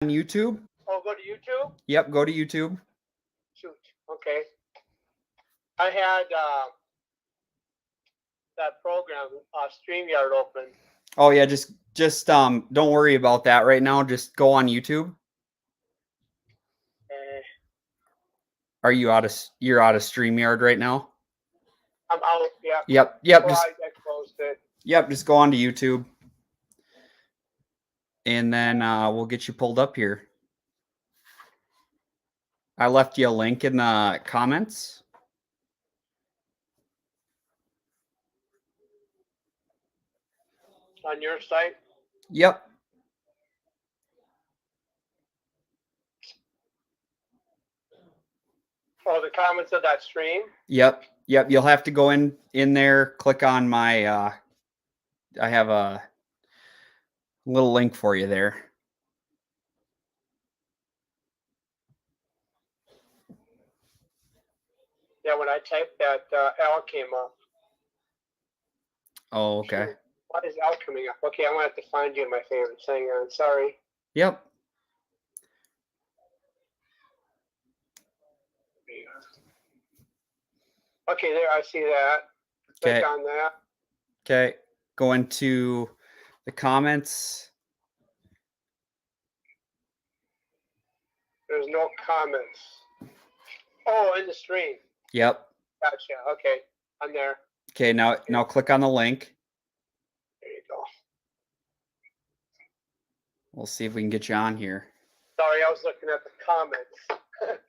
on YouTube. Oh, go to YouTube? Yep, go to YouTube. Shoot. Okay. I had that program, StreamYard, open. Oh yeah, just don't worry about that right now. Just go on YouTube. Are you you're out of StreamYard right now? I'm out. Yeah. Yep. Well, Just I closed it. Yep, just go on to YouTube. And then we'll get you pulled up here. I left you a link in the comments. On your site? Yep. Oh, the comments of that stream? Yep. You'll have to go in there, click on my I have a little link for you there. Yeah, when I typed that, L came up. Oh, okay. Shoot. Why is L coming up? Okay, I'm going to have to find you in my favorites. Hang on. Sorry. Yep. Okay, there. I see that. Click on that. Okay. Go into the comments. There's no comments. Oh, in the stream. Yep. Gotcha. Okay, I'm there. Okay, now click on the link. There you go. We'll see if we can get you on here. Sorry, I was looking at the comments. It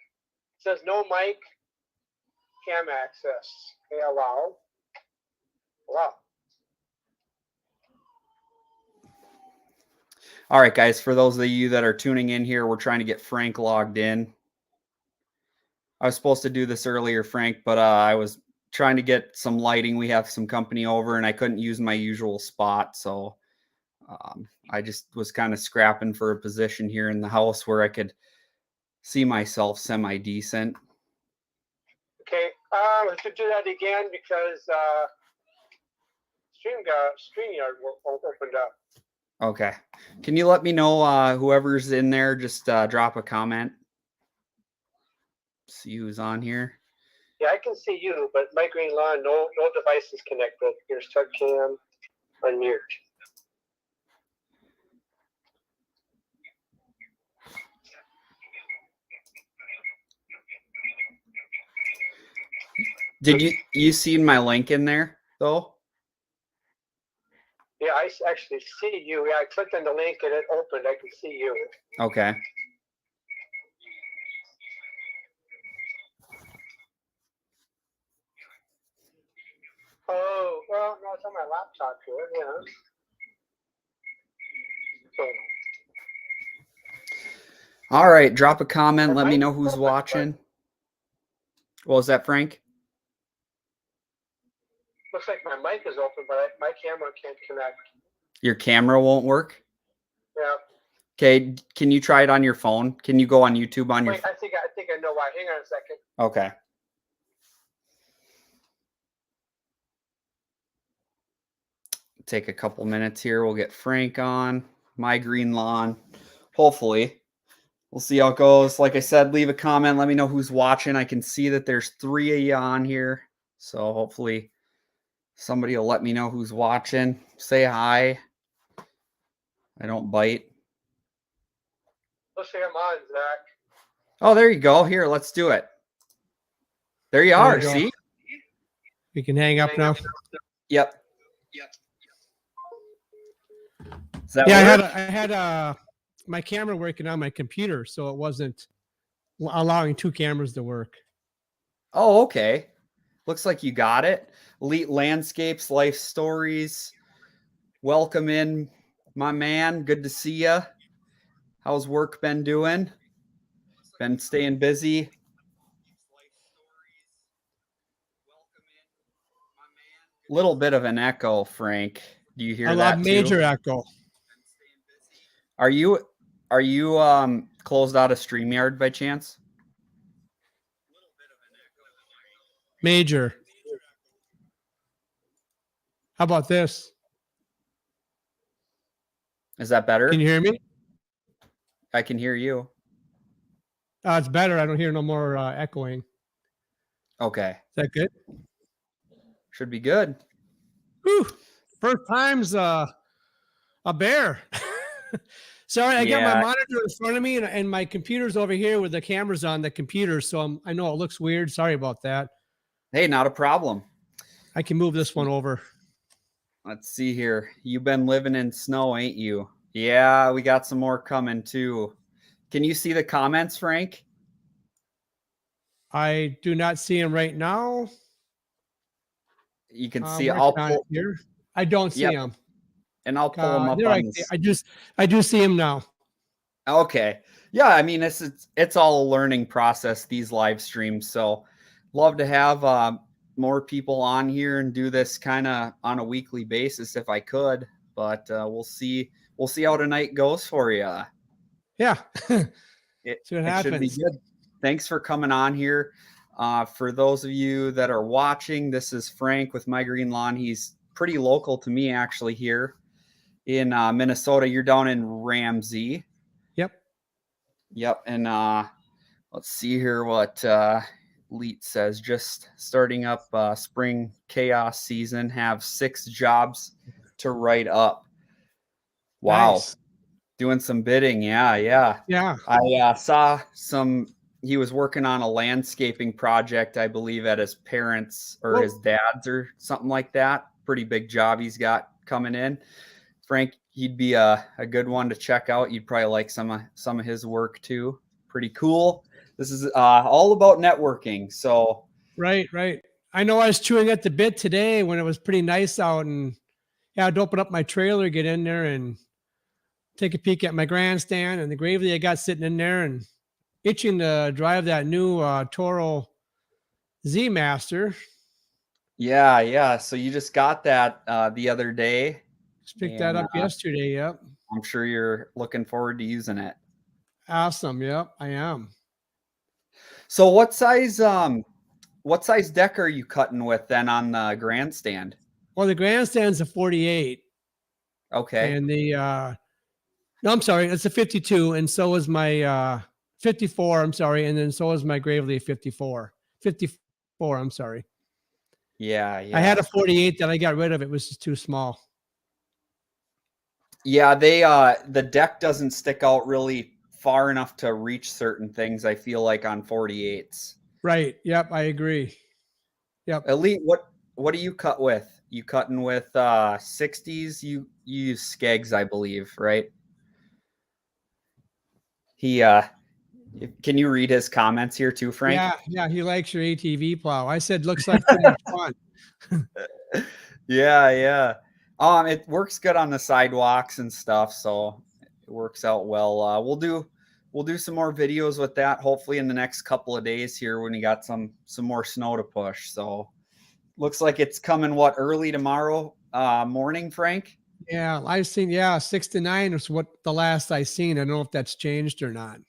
says no mic, cam access. Okay, allow. Allow. All right, guys, for those of you that are tuning in here, we're trying to get Frank logged in. I was supposed to do this earlier, Frank, but I was trying to get some lighting. We have some company over, and I couldn't use my usual spot, so I just was kind of scrapping for a position here in the house where I could see myself semi-decent. Okay, let's do that again because StreamYard opened up. Okay. Can you let me know whoever's in there? Just drop a comment. See who's on here. Yeah, I can see you, but my green lawn, no devices connected. Here's start cam, unmute. Did you see my link in there though? Yeah, I actually see you. Yeah, I clicked on the link and it opened. I can see you. Okay. Oh, well, no, it's on my laptop here. Yeah. So, all right, drop a comment. Let me know who's watching. What was that, Frank? Looks like my mic is open, but my camera can't connect. Your camera won't work? Yeah. Okay, can you try it on your phone? Can you go on YouTube on your phone? I think I know why. Hang on a second. Okay. Take a couple minutes here. We'll get Frank on my green lawn. Hopefully. We'll see how it goes. Like I said, leave a comment. Let me know who's watching. I can see that there's 3 of you on here. So hopefully somebody will let me know who's watching. Say hi. I don't bite. Let's say I'm on, Zach. Oh, there you go. Here, let's do it. There you are. See? We can hang up now. Yep. Yeah, I had my camera working on my computer, so it wasn't allowing 2 cameras to work. Oh, okay. Looks like you got it. Elite Landscapes, Life Stories. Welcome in, my man. Good to see you. How's work been doing? Been staying busy? Little bit of an echo, Frank. Do you hear that too? Major echo. Are you closed out of StreamYard by chance? Major. How about this? Is that better? Can you hear me? I can hear you. It's better. I don't hear no more echoing. Okay. Is that good? Should be good. Whew. First time's a bear. Sorry, I got my Yeah. monitor in front of me and my computer's over here with the cameras on the computer. So I know it looks weird. Sorry about that. Hey, not a problem. I can move this one over. Let's see here. You've been living in snow, ain't you? Yeah, we got some more coming too. Can you see the comments, Frank? I do not see him right now. You can I'm see. working I'll on it pull. here. I don't see Yep, him. and I'll pull them up There on this. I do see him now. Okay. Yeah, I mean it's all a learning process, these live streams. So love to have more people on here and do this kind of on a weekly basis if I could. But we'll see how tonight goes for you. Yeah. It See what should be happens. good. Thanks for coming on here. For those of you that are watching, this is Frank with My Green Lawn. He's pretty local to me actually here in Minnesota. You're down in Ramsey. Yep. And let's see here what Leet says. Just starting up spring chaos season. Have 6 jobs to write up. Wow. Nice. Doing some bidding. Yeah. Yeah. I saw he was working on a landscaping project, I believe, at his parents' or his dad's or something like that. Pretty big job he's got coming in. Frank, he'd be a good one to check out. You'd probably like some of his work too. Pretty cool. This is all about networking. So Right. I know I was chewing at the bit today when it was pretty nice out, and I'd open up my trailer, get in there, and take a peek at my grandstand and the gravely I got sitting in there, and itching to drive that new Toro Z Master. yeah. So you just got that the other day. Just picked that up yesterday. Yep. I'm sure you're looking forward to using it. Awesome. Yep, I am. So what size deck are you cutting with then on the grandstand? Well, the grandstand's a 48. Okay. And no, I'm sorry, it's a 52, and so is my 54. I'm sorry, and then so is my Gravely 54. 54. I'm sorry. Yeah. I had a 48 that I got rid of. It was just too small. Yeah, the deck doesn't stick out really far enough to reach certain things, I feel like, on 48s. Right. Yep, I agree. Yep. Elite, what do you cut with? You cutting with 60s? You use Skeggs, I believe, right? He can you read his comments here too, Frank? Yeah, he likes your ATV plow. I said looks like too much fun. Yeah. It works good on the sidewalks and stuff, so it works out well. We'll do some more videos with that hopefully in the next couple of days here when we got some more snow to push. So looks like it's coming early tomorrow morning, Frank? Yeah, I've seen 6 to 9 is what the last I seen. I don't know if that's changed or not.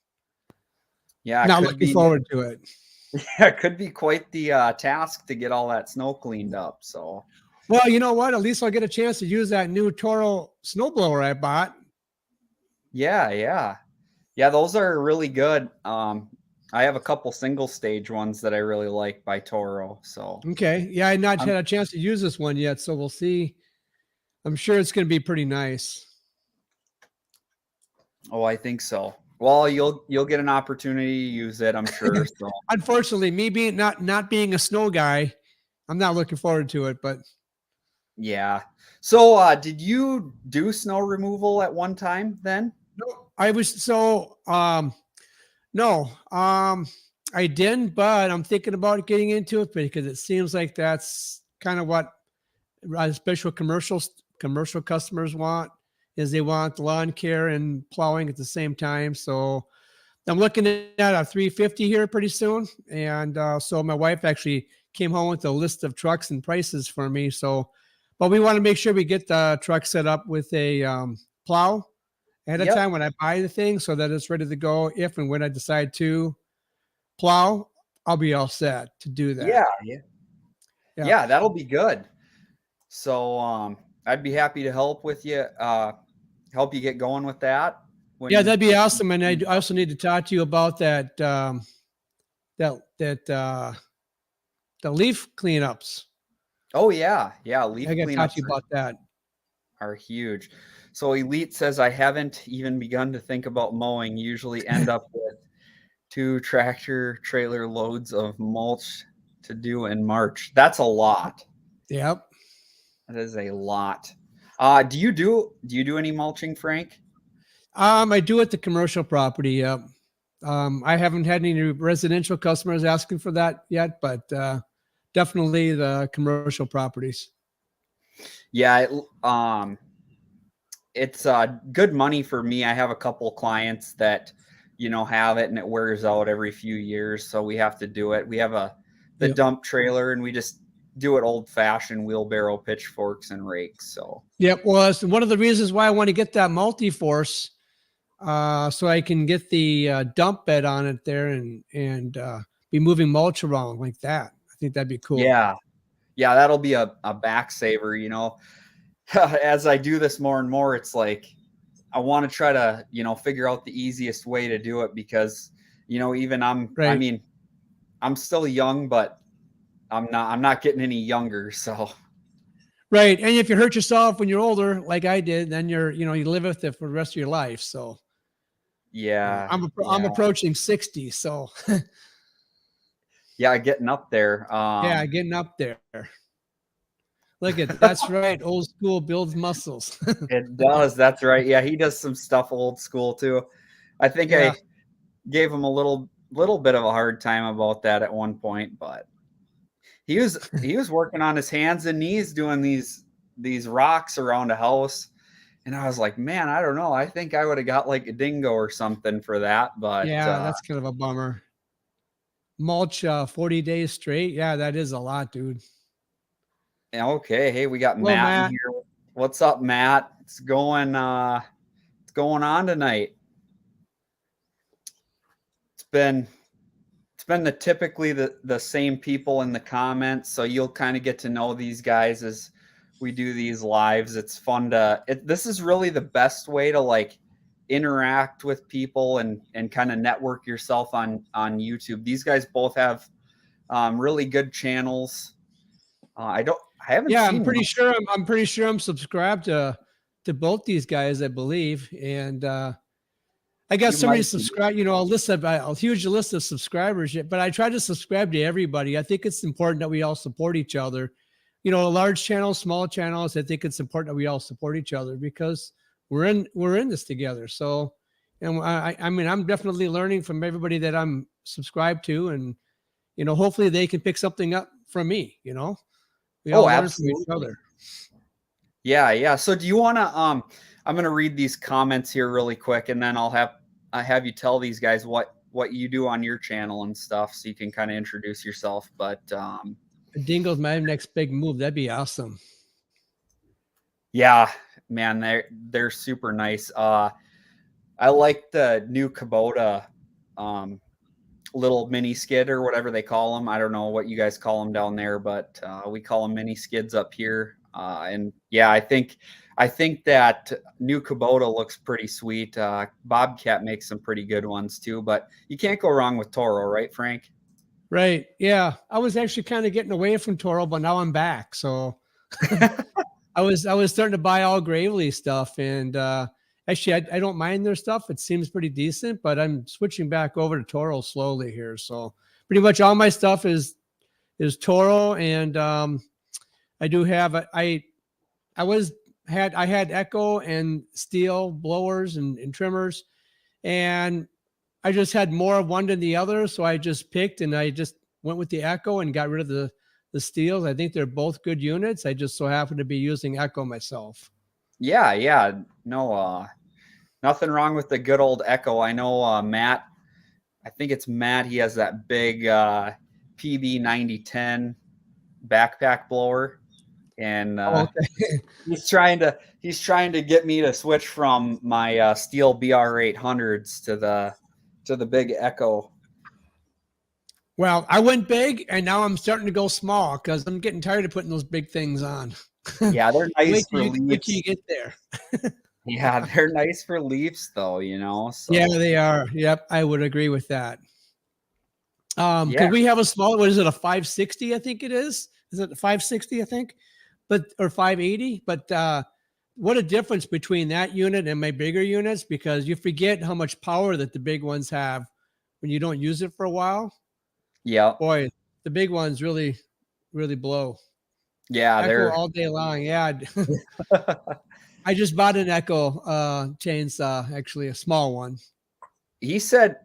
Yeah, Not looking forward to it. Yeah, it could be quite the task to get all that snow cleaned up. So, well, you know what? At least I'll get a chance to use that new Toro snowblower I bought. Yeah. Those are really good. I have a couple single stage ones that I really like by Toro. So, okay, yeah, I've not had a chance to use this one yet, so we'll see. I'm sure it's going to be pretty nice. Oh, I think so. Well, you'll get an opportunity to use it, I'm sure. So. Unfortunately, me being not being a snow guy, I'm not looking forward to it. But yeah. So, did you do snow removal at one time then? No, I was no, I didn't, but I'm thinking about getting into it because it seems like that's kind of what special commercial customers want, is they want lawn care and plowing at the same time. So I'm looking at a 350 here pretty soon. And so my wife actually came home with a list of trucks and prices for me. So, but we want to make sure we get the truck set up with a plow ahead of time when I buy the thing so that it's ready to go. If and when I decide to plow, I'll be all set to do that. Yeah, that'll be good. So I'd be happy to help with you, help you get going with that. Yeah, that'd be awesome. And I also need to talk to you about that the leaf cleanups. Oh yeah, leaf I got to talk to cleanups you about that. are huge. So Elite says, I haven't even begun to think about mowing. Usually end up with 2 tractor trailer loads of mulch to do in March. That's a lot. Yep. That is a lot. Do you do any mulching, Frank? I do at the commercial property. Yep. I haven't had any residential customers asking for that yet, but definitely the commercial properties. Yeah, it's good money for me. I have a couple clients that have it, and it wears out every few years, so we have to do it. We have the Yep. dump trailer, and we just do it old fashioned, wheelbarrow, pitchforks, and rakes. So Yep. Well, that's one of the reasons why I want to get that multi-force, so I can get the dump bed on it there and be moving mulch around like that. I think that'd be cool. yeah, that'll be a back saver. As I do this more and more, it's like I want to try to figure out the easiest way to do it, because even Right. I mean, I'm still young, but I'm not getting any younger. So Right. And if you hurt yourself when you're older, like I did, then you live with it for the rest of your life. So yeah, I'm approaching 60. So yeah, getting up there. yeah, getting up there. Look at that's right. Old school builds muscles. It does. That's right. Yeah, he does some stuff old school too. I think Yeah. I gave him a little bit of a hard time about that at one point, but he was working on his hands and knees doing these rocks around a house, and I was like, man, I don't know. I think I would have got like a dingo or something for that, but Yeah, that's kind of a bummer. Mulch 40 days straight. Yeah, that is a lot, dude. okay. Hey, we got Hello, Matt Matt. in here. What's up, Matt? It's going on tonight. It's been typically the same people in the comments, so you'll kind of get to know these guys as we do these lives. It's fun this is really the best way to like interact with people and kind of network yourself on YouTube. These guys both have really good channels. I haven't Yeah, seen I'm pretty sure I'm subscribed to both these guys, I believe. And I got You so many might be. subscribe, a huge list of subscribers yet, but I try to subscribe to everybody. I think it's important that we all support each other. Large channels, small channels. I think it's important that we all support each other because we're in this together. So, and I mean, I'm definitely learning from everybody that I'm subscribed to, and hopefully they can pick something up from me. We all learn from each Absolutely. other. Yeah. So do you want to I'm going to read these comments here really quick, and then I have you tell these guys what you do on your channel and stuff, so you can kind of introduce yourself. But Dingo's my next big move. That'd be awesome. yeah, man, they're super nice. I like the new Kubota little mini skid or whatever they call them. I don't know what you guys call them down there, but we call them mini skids up here. And yeah, I think that new Kubota looks pretty sweet. Bobcat makes some pretty good ones too, but you can't go wrong with Toro, right, Frank? Right. Yeah. I was actually kind of getting away from Toro, but now I'm back. So I was starting to buy all Gravely stuff, and actually I don't mind their stuff. It seems pretty decent, but I'm switching back over to Toro slowly here. So pretty much all my stuff is Toro, and I do have I had Echo and Steel blowers and trimmers, and I just had more of one than the other, so I just picked and I just went with the Echo and got rid of the Steels. I think they're both good units. I just so happen to be using Echo myself. Yeah. No, nothing wrong with the good old Echo. I know Matt. I think it's Matt. He has that big PB 9010 backpack blower, and he's trying to get me to switch from my Steel BR 800s to the big Echo. Well, I went big, and now I'm starting to go small because I'm getting tired of putting those big things on. Yeah, they're nice for wait till leaves. you get there. Yeah, they're nice for leaves though, you know. So Yeah, they are. Yep, I would agree with that. yeah, Because we have a small, what is it, a 560? I think it is. Is it a 560? I think, but or 580. But what a difference between that unit and my bigger units, because you forget how much power that the big ones have when you don't use it for a while. yeah, Boy, the big ones really, really blow. yeah, Echo they're all day long. Yeah. I just bought an Echo chainsaw, actually a small one. he said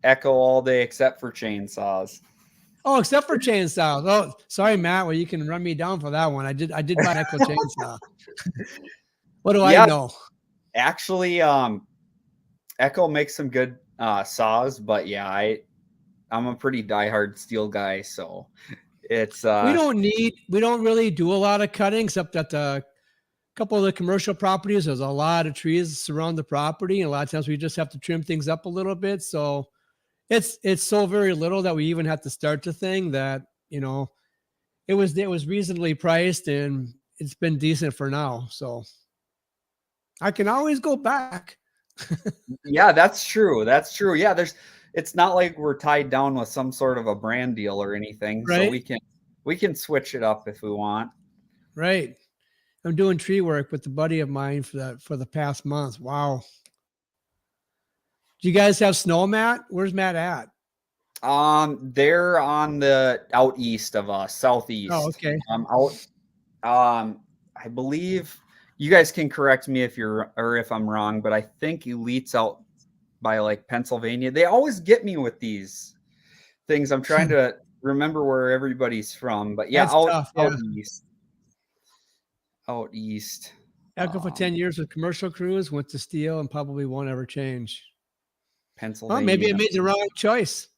echo all day except for chainsaws. Oh, except for chainsaws. Oh, sorry, Matt. Well, you can run me down for that one. I did buy an Echo chainsaw. What do I Yeah, know? actually, Echo makes some good saws, but yeah, I'm a pretty diehard steel guy, so it's We don't really do a lot of cutting, except at the couple of the commercial properties. There's a lot of trees surround the property, and a lot of times we just have to trim things up a little bit. So it's so very little that we even have to start the thing that, it was reasonably priced and it's been decent for now. So I can always go back. yeah, that's true. That's true. Yeah, it's not like we're tied down with some sort of a brand deal or anything, so Right? we can switch it up if we want. Right. I'm doing tree work with a buddy of mine for the past month. Wow. Do you guys have snow, Matt? Where's Matt at? They're on the out east of us, Oh, southeast. okay. Out I believe you guys can correct me if I'm wrong, but I think Elite's out by like Pennsylvania. They always get me with these things. I'm trying to remember where everybody's from, but yeah, That's tough. out Yeah. east. Out east. Echo for 10 years with commercial crews, went to steel and probably won't ever change. Well, maybe I Pennsylvania. made the wrong choice.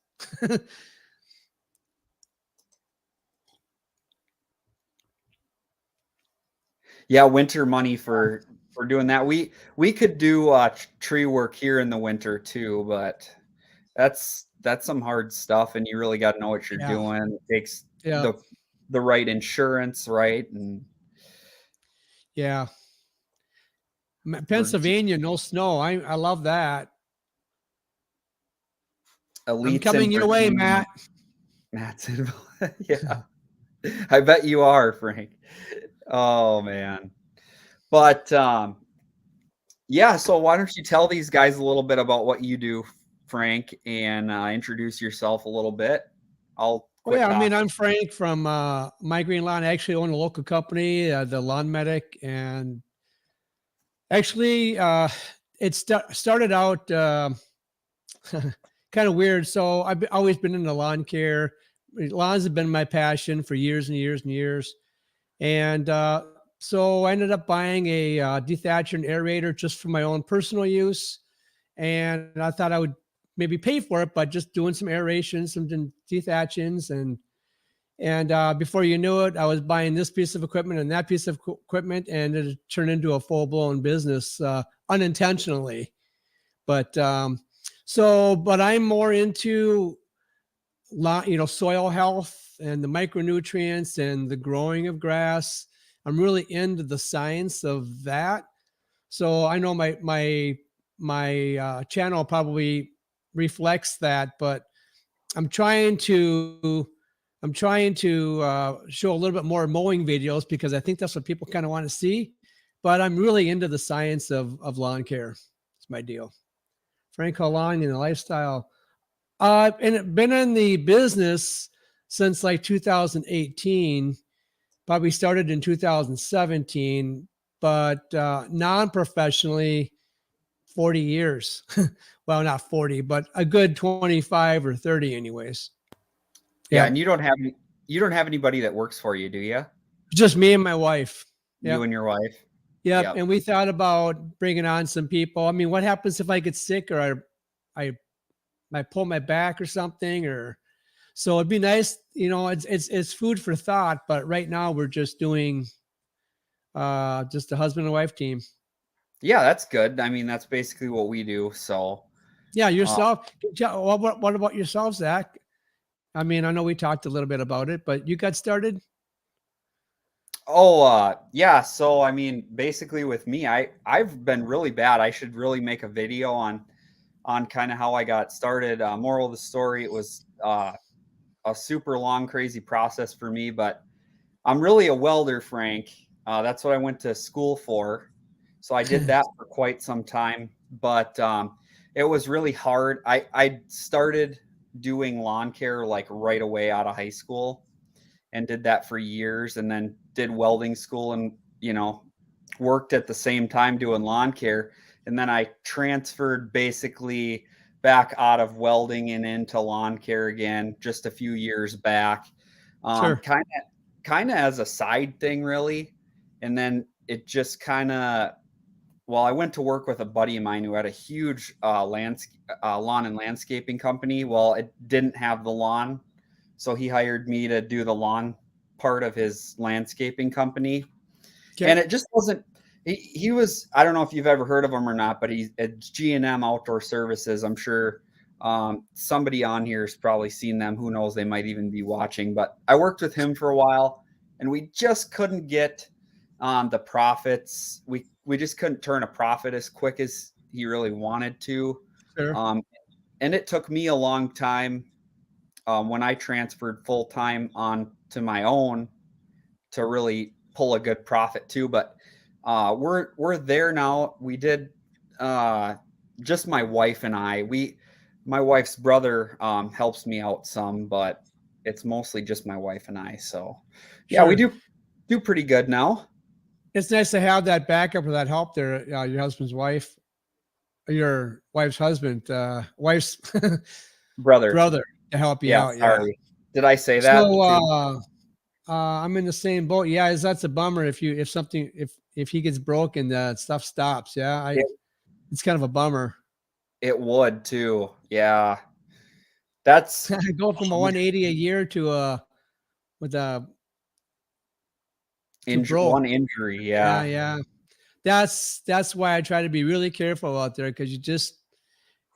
Yeah, winter money for doing that. We could do tree work here in the winter too, but that's some hard stuff, and you really got to know what you're Yeah. doing. It takes Yeah. the right insurance, right? And Yeah. we're Pennsylvania, no snow. I love that. I'm Elites in coming your way, Virginia. Matt. Matt's in, yeah. I bet you are, Frank. Oh man. But yeah, so why don't you tell these guys a little bit about what you do, Frank, and introduce yourself a little bit. I'll Well, quit yeah, I mean, talking. I'm Frank from My Green Lawn. I actually own a local company, the Lawn Medic, and actually, started out kind of weird. So always been into lawn care. Lawns have been my passion for years and years and years. And so I ended up buying a dethatcher and aerator just for my own personal use. And I thought I would maybe pay for it, but just doing some aerations, some dethatchings, and before you knew it, I was buying this piece of equipment and that piece of equipment, and it turned into a full blown business unintentionally. But but I'm more into soil health and the micronutrients and the growing of grass. I'm really into the science of that. So I know my channel probably reflects that, but I'm trying to show a little bit more mowing videos because I think that's what people kind of want to see. But I'm really into the science of lawn care. It's my deal. Frank Long and the lifestyle. And been in the business since like 2018. Probably started in 2017, but non-professionally 40 years. Well, not 40, but a good 25 or 30 anyways. Yeah, Yeah. and you don't have anybody that works for you, do you? Just me and my wife. You Yep. and your wife. Yep. Yep. And we thought about bringing on some people. I mean, what happens if I get sick or I pull my back or something, or so it'd be nice, it's food for thought, but right now we're just doing just a husband and wife team. Yeah, that's good. I mean, that's basically what we do. So Yeah, uh, yourself. What about yourself, Zach? I mean, I know we talked a little bit about it, but you got started? Yeah. So I mean, basically with me, I've been really bad. I should really make a video on kind of how I got started. Moral of the story, it was a super long, crazy process for me, but I'm really a welder, Frank. That's what I went to school for. So I did that for quite some time, but it was really hard. I started doing lawn care like right away out of high school and did that for years, and then did welding school and, worked at the same time doing lawn care. And then I transferred basically back out of welding and into lawn care again just a few years back. Sure. Kind of as a side thing, really. And then it just kind of, well, I went to work with a buddy of mine who had a huge lawn and landscaping company. Well, it didn't have the lawn, so he hired me to do the lawn part of his landscaping company. Okay. And it just wasn't. He was. I don't know if you've ever heard of him or not, but he's at G&M Outdoor Services. I'm sure somebody on here has probably seen them. Who knows? They might even be watching. But I worked with him for a while, and we just couldn't get the profits. We just couldn't turn a profit as quick as he really wanted to. Sure. And it took me a long time when I transferred full time on to my own to really pull a good profit too. But we're there now. We did just my wife and I. My wife's brother helps me out some, but it's mostly just my wife and I. So yeah, we Sure. do pretty good now. It's nice to have that backup or that help there. Your husband's wife, your wife's husband, wife's Brother. brother to help you Yeah, out. Yeah. sorry. Did I say that? So too? I'm in the same boat. Yeah, that's a bummer if he gets broken, stuff stops. Yeah, It, it's kind of a bummer. it would too. Yeah. That's Go from a 180 a year to with a to broke. one injury. Yeah, Yeah. yeah. That's why I try to be really careful out there because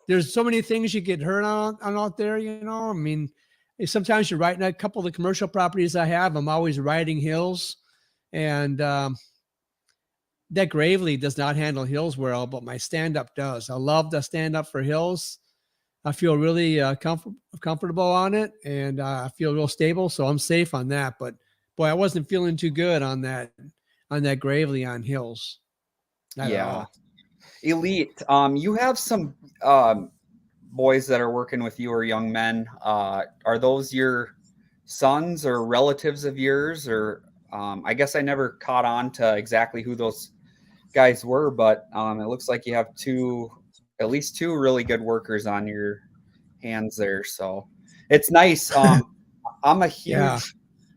there's so many things you get hurt on out there. I mean, sometimes you're riding a couple of the commercial properties I have. I'm always riding hills, and that Gravely does not handle hills well, but my stand up does. I love the stand up for hills. I feel really comfortable on it, and I feel real stable, so I'm safe on that. But boy, I wasn't feeling too good on that Gravely on hills. Not at Yeah. all. Elite. You have some boys that are working with you or young men. Are those your sons or relatives of yours? Or I guess I never caught on to exactly who those guys were, but it looks like you have at least two really good workers on your hands there. So it's nice. I'm a Yeah. huge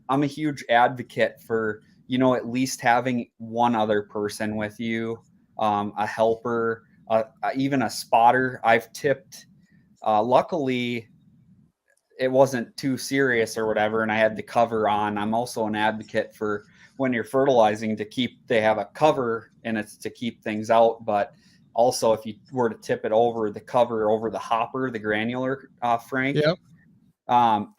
I'm a huge advocate for, at least having one other person with you, a helper, even a spotter. I've tipped. Luckily, it wasn't too serious or whatever, and I had the cover on. I'm also an advocate for when you're fertilizing they have a cover and it's to keep things out, but also if you were to tip it over the cover over the hopper, the granular, Frank, Yep.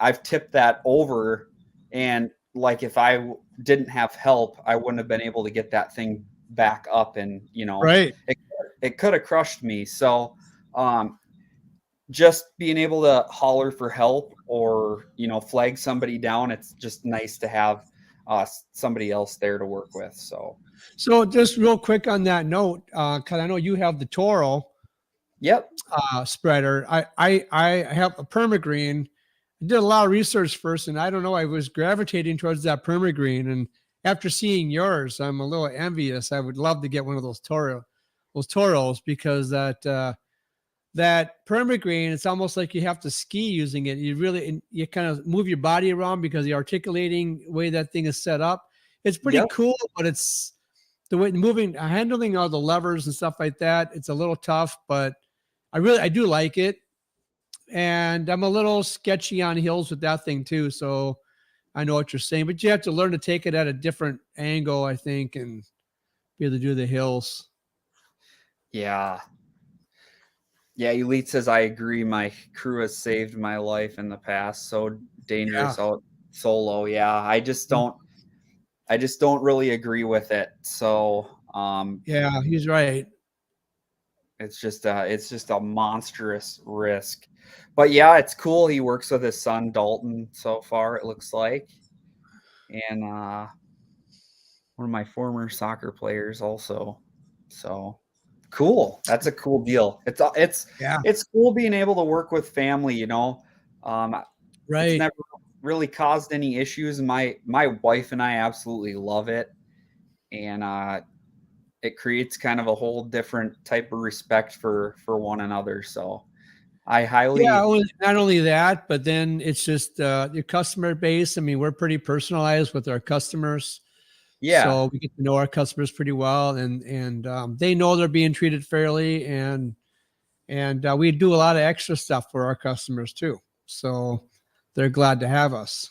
I've tipped that over, and like if I didn't have help, I wouldn't have been able to get that thing back up, and Right. it could have crushed me. So just being able to holler for help or flag somebody down, it's just nice to have somebody else there to work with. So just real quick on that note, because I know you have the Toro Yep. spreader. I have a permagreen. I did a lot of research first, and I don't know, I was gravitating towards that permagreen. And after seeing yours, I'm a little envious. I would love to get one of those Toros, because that permagreen, it's almost like you have to ski using it. You kind of move your body around because the articulating way that thing is set up. It's pretty Yep. cool, but it's the way handling all the levers and stuff like that. It's a little tough, but I do like it. And I'm a little sketchy on hills with that thing too. So I know what you're saying, but you have to learn to take it at a different angle, I think, and be able to do the hills. Yeah. Yeah, Elite says, I agree. My crew has saved my life in the past. So dangerous Yeah. out solo. Yeah, I just don't. I just don't really agree with it. So Yeah, he's right. it's just a monstrous risk. But yeah, it's cool. He works with his son Dalton so far, it looks like. And one of my former soccer players also. So cool. That's a cool deal. Yeah, It's cool being able to work with family, you know. It's right. never really caused any issues. My wife and I absolutely love it. And it creates kind of a whole different type of respect for one another. So I Yeah, highly not only that, but then it's just your customer base. I mean, we're pretty personalized with our customers, yeah. so we get to know our customers pretty well, and they know they're being treated fairly, and we do a lot of extra stuff for our customers too. So they're glad to have us.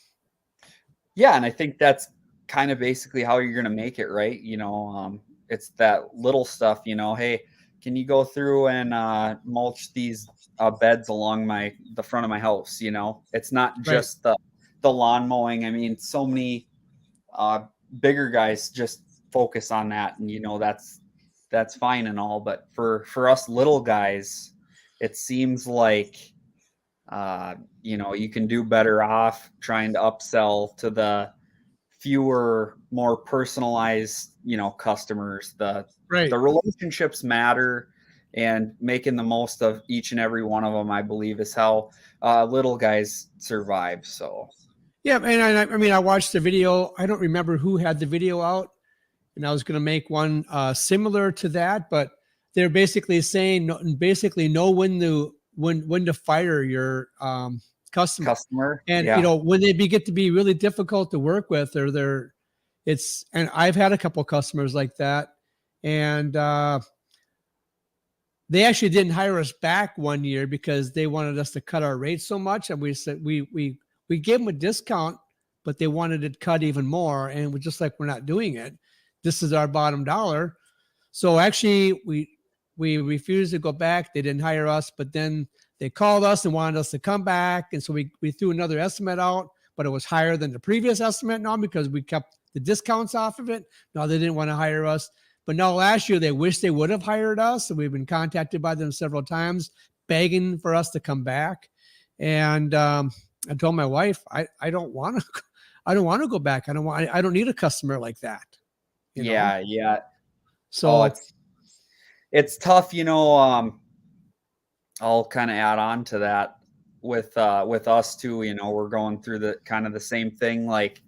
Yeah, and I think that's kind of basically how you're gonna make it, right? It's that little stuff, hey, can you go through and mulch these beds along the front of my house? It's not Right. just the lawn mowing. I mean, so many uh, bigger guys just focus on that, and that's fine and all. But for us little guys, it seems like you can do better off trying to upsell to the fewer, more personalized, customers. The Right. relationships matter, and making the most of each and every one of them, I believe, is how little guys survive. So Yeah, and I mean, I watched the video. I don't remember who had the video out, and I was going to make one similar to that, but they're basically saying, basically know when to fire your customer, customer, and yeah, when they get to be really difficult to work with, or and I've had a couple customers like that, and they actually didn't hire us back one year because they wanted us to cut our rates so much, and we said we gave them a discount, but they wanted it cut even more, and we're just like, we're not doing it. This is our bottom dollar. So actually, we refused to go back. They didn't hire us, but then they called us and wanted us to come back, and so we threw another estimate out, but it was higher than the previous estimate now because we kept the discounts off of it. Now they didn't want to hire us. But no, last year they wish they would have hired us. And we've been contacted by them several times, begging for us to come back. And I told my wife, I don't want to, I don't want to go back. I don't need a customer like that. You know. yeah, yeah. Oh, So it's tough. I'll kind of add on to that with us too. We're going through the kind of the same thing. Like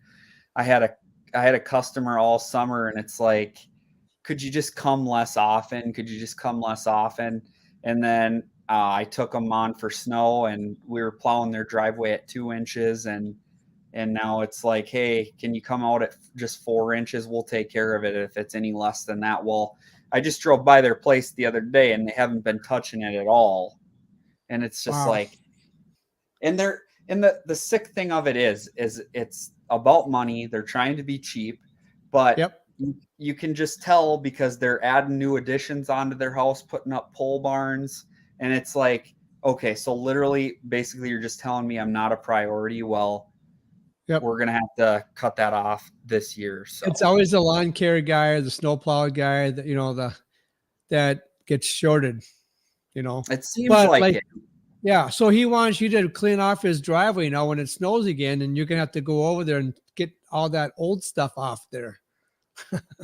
I had a I had a customer all summer, and it's like, could you just come less often? Could you just come less often? And then I took them on for snow, and we were plowing their driveway at 2 inches, and now it's like, hey, can you come out at just 4 inches? We'll take care of it if it's any less than that. Well, I just drove by their place the other day, and they haven't been touching it at all. And it's just wow. like, and the sick thing of it is it's about money. They're trying to be cheap, but Yep. you can just tell because they're adding new additions onto their house, putting up pole barns, and it's like, okay, so literally, basically, you're just telling me I'm not a priority. Well, Yep. we're gonna have to cut that off this year. It's So always the lawn care guy or the snowplow guy that that gets shorted. You know, it seems but like like it. yeah, so he wants you to clean off his driveway now when it snows again, and you're gonna have to go over there and get all that old stuff off there.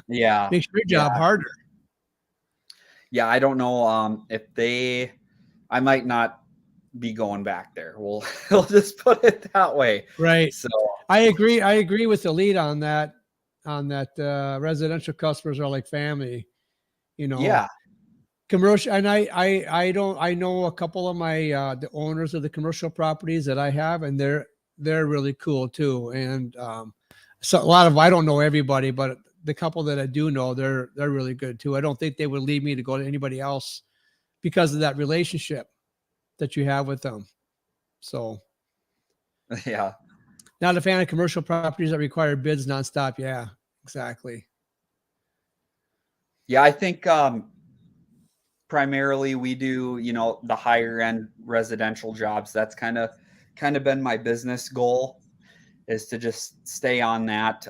Yeah, Makes your yeah, job harder. yeah. I don't know if I might not be going back there. We'll just put it that way. Right. So I agree. I agree with the lead on that. Residential customers are like family. You know, yeah, commercial, and I don't. I know a couple of my the owners of the commercial properties that I have, and they're really cool too. And so a lot of I don't know everybody, but the couple that I do know, they're really good too. I don't think they would leave me to go to anybody else because of that relationship that you have with them. So, yeah. not a fan of commercial properties that require bids nonstop. Yeah, exactly. Yeah, I think primarily we do, the higher end residential jobs. That's kind of been my business goal is to just stay on that.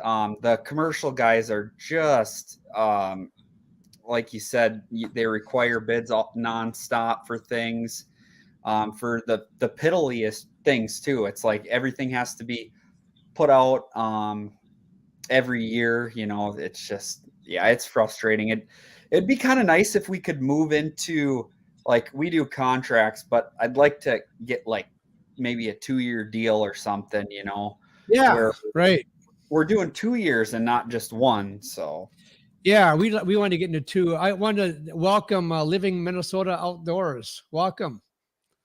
The commercial guys are just, like you said, they require bids nonstop for things, for the piddliest things too. It's like everything has to be put out every year. It's just, yeah, it's frustrating. It'd be kind of nice if we could move into, like, we do contracts, but I'd like to get like maybe a 2-year deal or something, Yeah, where right. we're doing 2 years and not just one. So Yeah, we want to get into 2. I want to welcome Living Minnesota Outdoors. Welcome.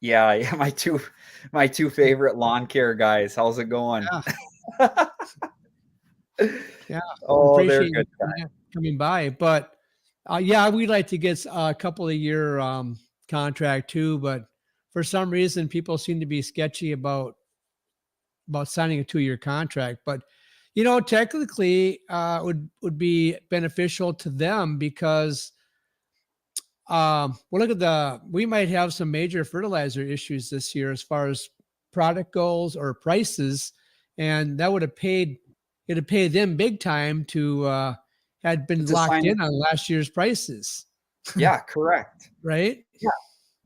yeah, my two favorite lawn care guys. How's it going? Yeah. Yeah, Oh, they're appreciate good you guys. coming by. But yeah, we'd like to get a couple of year contract too. But for some reason, people seem to be sketchy about signing a 2-year contract. But technically, would be beneficial to them because well, look at we might have some major fertilizer issues this year as far as product goals or prices, and that would have paid it'd pay them big time to had been To locked sign, in on last year's prices, yeah, correct. right?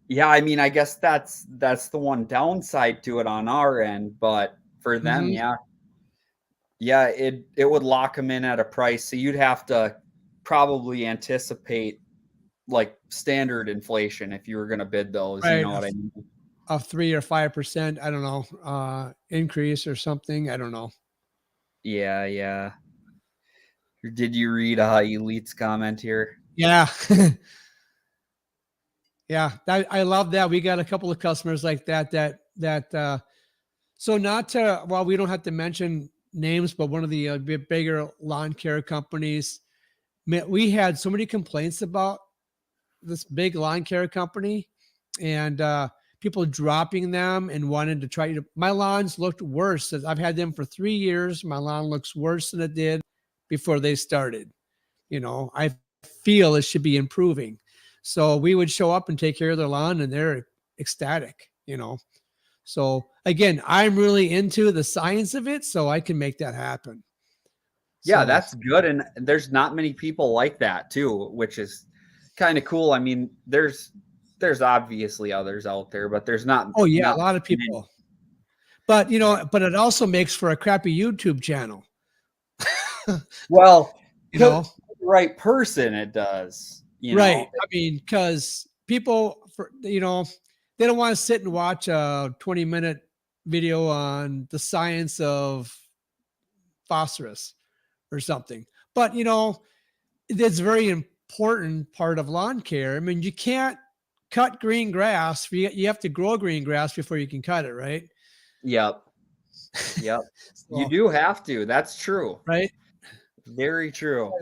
Yeah, I mean, I guess that's the one downside to it on our end, but for them, Hmm. yeah, it would lock them in at a price. So you'd have to probably anticipate like standard inflation if you were going to bid those. You Right, know what I mean? a 3 or 5%, I don't know, increase or something. I don't know. Yeah, yeah. Did you read Elite's comment here? Yeah. Yeah, I love that. We got a couple of customers like that. So not to, well, we don't have to mention names, but one of the bigger lawn care companies, we had so many complaints about this big lawn care company and people dropping them and wanting to try to, my lawns looked worse. I've had them for 3 years. My lawn looks worse than it did before they started. I feel it should be improving. So we would show up and take care of their lawn and they're ecstatic. So again, I'm really into the science of it, so I can make that happen. Yeah, So that's good. And there's not many people like that too, which is kind of cool. I mean, there's obviously others out there, but there's not oh yeah, a not lot of many. people. But but it also makes for a crappy YouTube channel. Well, You know, the right person, it does. right? I mean, because people, they don't want to sit and watch a 20-minute video on the science of phosphorus or something. But it's very important part of lawn care. I mean, you can't cut green grass. You have to grow green grass before you can cut it, right? Yep. Yep. You So, do have to. That's true. right? Very true.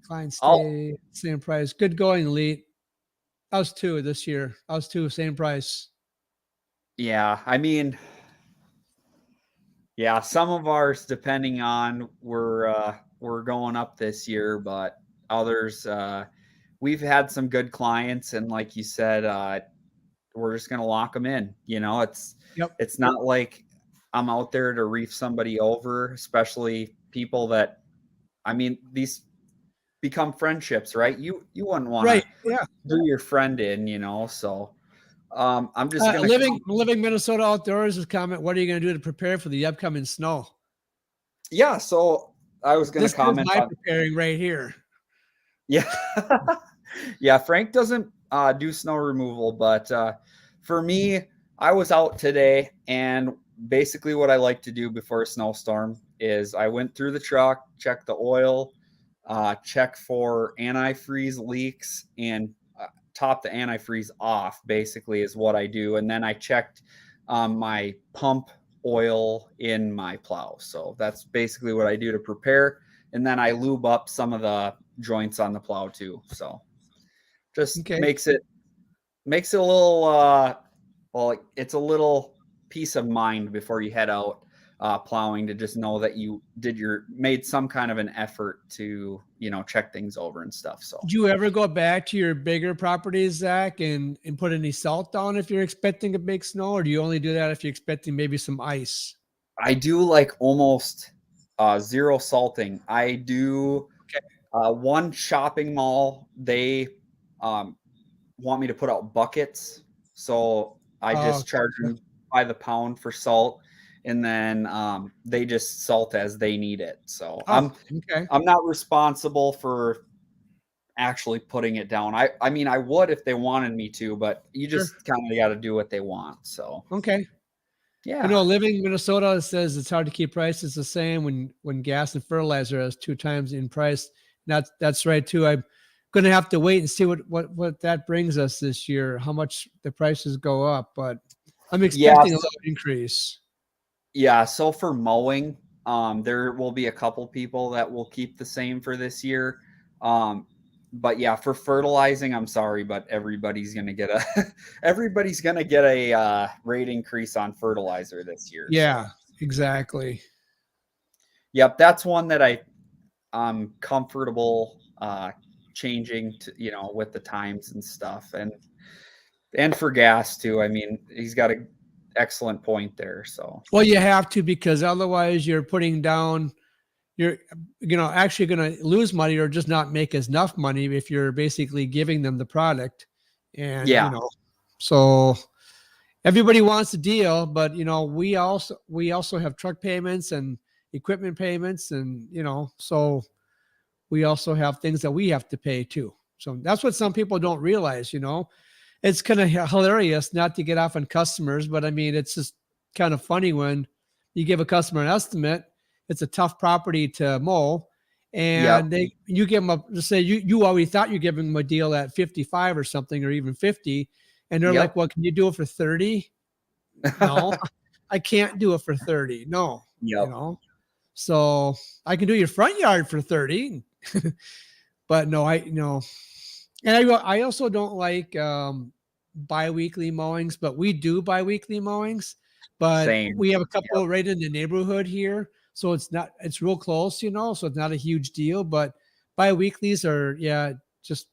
Fine, I'll, stay same price. Good going, Elite. I was 2 this year. I was 2, same price. yeah, I mean, yeah, some of ours, depending on, we're going up this year, but others, we've had some good clients, and like you said, we're just gonna lock them in. Yep. It's not like I'm out there to reef somebody over, especially people that, I mean, these become friendships, right? You wouldn't want Right. to Yeah. do your friend in, so I'm just gonna Living Minnesota Outdoors is comment. What are you going to do to prepare for the upcoming snow? yeah. So I was gonna This is comment my on, preparing right here. yeah. Yeah, Frank doesn't do snow removal, but for me, I was out today, and basically what I like to do before a snowstorm is I went through the truck, checked the oil, check for antifreeze leaks, and top the antifreeze off, basically, is what I do. And then I checked my pump oil in my plow. So that's basically what I do to prepare. And then I lube up some of the joints on the plow too. So just Okay. makes it a little well, it's a little peace of mind before you head out plowing, to just know that you made some kind of an effort to check things over and stuff. So Do you ever go back to your bigger properties, Zach, and put any salt down if you're expecting a big snow, or do you only do that if you're expecting maybe some ice? I do like almost zero salting. I do one shopping mall. They want me to put out buckets, so I Oh, just charge gotcha. them by the pound for salt, and then they just salt as they need it. So Oh, okay. I'm not responsible for actually putting it down. I mean I would if they wanted me to, but you Sure. just kind of got to do what they want. So Okay. I yeah. know living in Minnesota, it says it's hard to keep prices the same when gas and fertilizer is 2 times in price. That's right too. I'm going to have to wait and see what that brings us this year, how much the prices go up, but I'm Yeah, expecting a little increase. yeah, so for mowing, there will be a couple people that will keep the same for this year. But yeah, for fertilizing, I'm sorry, but everybody's gonna get a everybody's gonna get a rate increase on fertilizer this year. Yeah, So exactly. yep, that's one that I'm comfortable changing to, with the times and stuff. And for gas too. I mean, he's got an excellent point there. So Well, you have to because otherwise you're putting down you're actually going to lose money or just not make enough money if you're basically giving them the product and yeah. so everybody wants a deal, but we also have truck payments and equipment payments and so we also have things that we have to pay too. So that's what some people don't realize. It's kind of hilarious not to get off on customers, but I mean, it's just kind of funny when you give a customer an estimate. It's a tough property to mow, Yep. and you give them just say you already thought you're giving them a deal at 55 or something, or even 50, and they're like, Yep. "Well, can you do it for 30?" No, I can't do it for 30. No, you Yep. know. So I can do your front yard for 30, but no, and I also don't like biweekly mowings, but we do biweekly mowings. But Same. we have a Yep. couple right in the neighborhood here, so it's real close, so it's not a huge deal. But biweeklies are just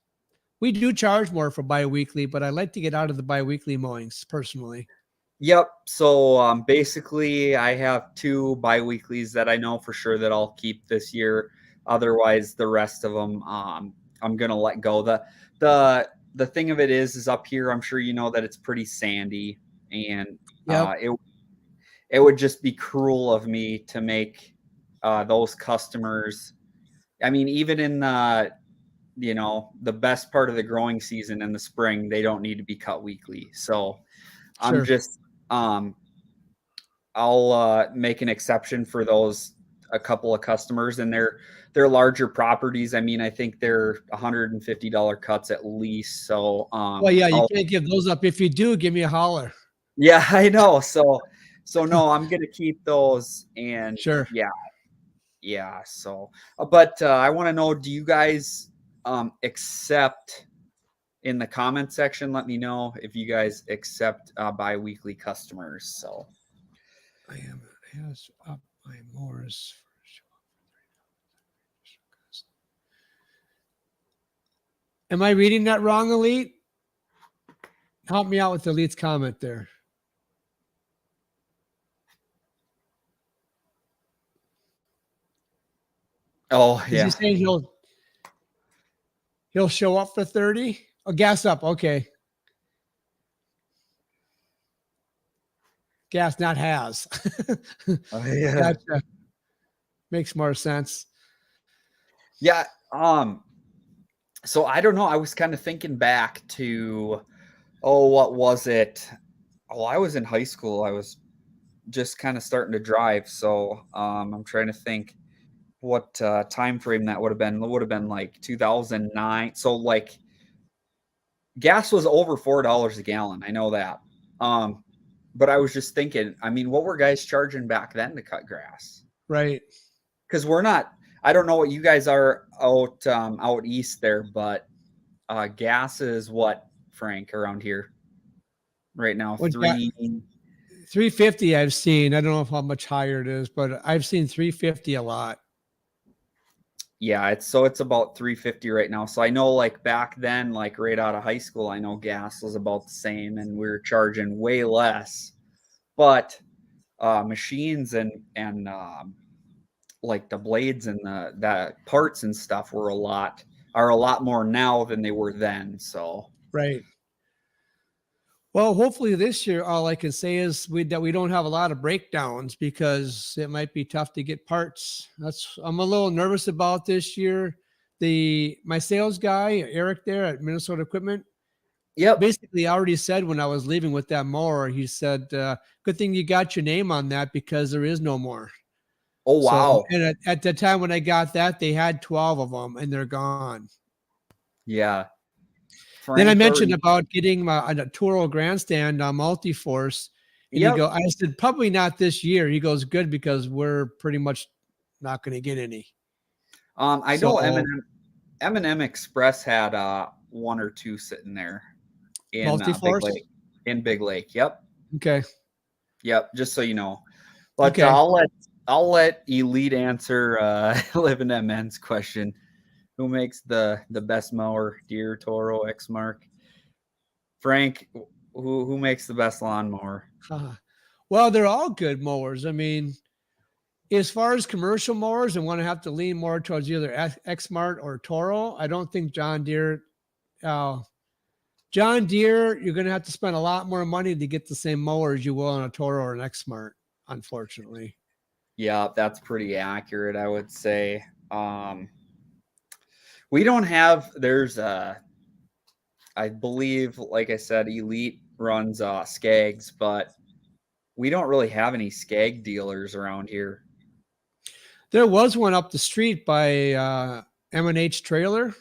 we do charge more for biweekly, but I like to get out of the biweekly mowings personally. Yep. So basically, I have two biweeklies that I know for sure that I'll keep this year. Otherwise, the rest of them, I'm gonna let go. The thing of it is up here. I'm sure you know that it's pretty sandy, and Yep, it would just be cruel of me to make those customers. I mean, even in the best part of the growing season in the spring, they don't need to be cut weekly. So I'm sure. just I'll make an exception for those a couple of customers, and they're larger properties. I mean, I think they're $150 cuts at least. So Well, yeah, you I'll can't give those up. If you do, give me a holler. yeah, I know. So no, I'm gonna keep those, and Sure. yeah. So, but I want to know, do you guys accept in the comment section? Let me know if you guys accept bi-weekly customers. So. I am has up my mowers. Am I reading that wrong, Elite? Help me out with Elite's comment there. Oh Is he yeah. saying he'll show up for 30? Oh, gas up. Okay. Gas, not has. Oh, yeah. Gotcha. Makes more sense. Yeah. So I don't know. I was kind of thinking back to, what was it? Oh, I was in high school. I was just kind of starting to drive. So I'm trying to think what time frame that would have been. It would have been like 2009. So like gas was over $4 a gallon. I know that. But I was just thinking, I mean, what were guys charging back then to cut grass? Right. Because we're not. I don't know what you guys are out east there, but gas is what, Frank, around here right now? What got 350 I've seen. I don't know how much higher it is, but I've seen 350 a lot. Yeah, it's about 350 right now. So I know like back then, like right out of high school, I know gas was about the same and we were charging way less. But machines and like the blades and the parts and stuff are a lot more now than they were then. So Right. Well, hopefully this year, all I can say is that we don't have a lot of breakdowns because it might be tough to get parts. I'm a little nervous about this year. My sales guy, Eric there at Minnesota Equipment, yep. basically already said when I was leaving with that mower, he said, good thing you got your name on that because there is no more. Oh So, wow. and at the time when I got that, they had 12 of them and they're gone. Yeah. Then I Frank mentioned already, about getting a Toro grandstand on Multiforce. And yep. I said, probably not this year. He goes, good, because we're pretty much not going to get any. I So, know M&M Express had one or two sitting there in Big Multiforce. Lake. In Big Lake. Yep. Okay. Yep. Just so you know. But Okay. I'll let Elite answer Live in MN's question. Who makes the best mower? Deere, Toro, Exmark? Frank, who makes the best lawnmower? Well, they're all good mowers. I mean, as far as commercial mowers and want to have to lean more towards either Exmart or Toro, I don't think John Deere, you're going to have to spend a lot more money to get the same mower as you will on a Toro or an Exmart, unfortunately. Yeah, that's pretty accurate, I would say. We don't have, I believe, like I said, Elite runs Skags, but we don't really have any Skag dealers around here. There was one up the street by M&H Trailer.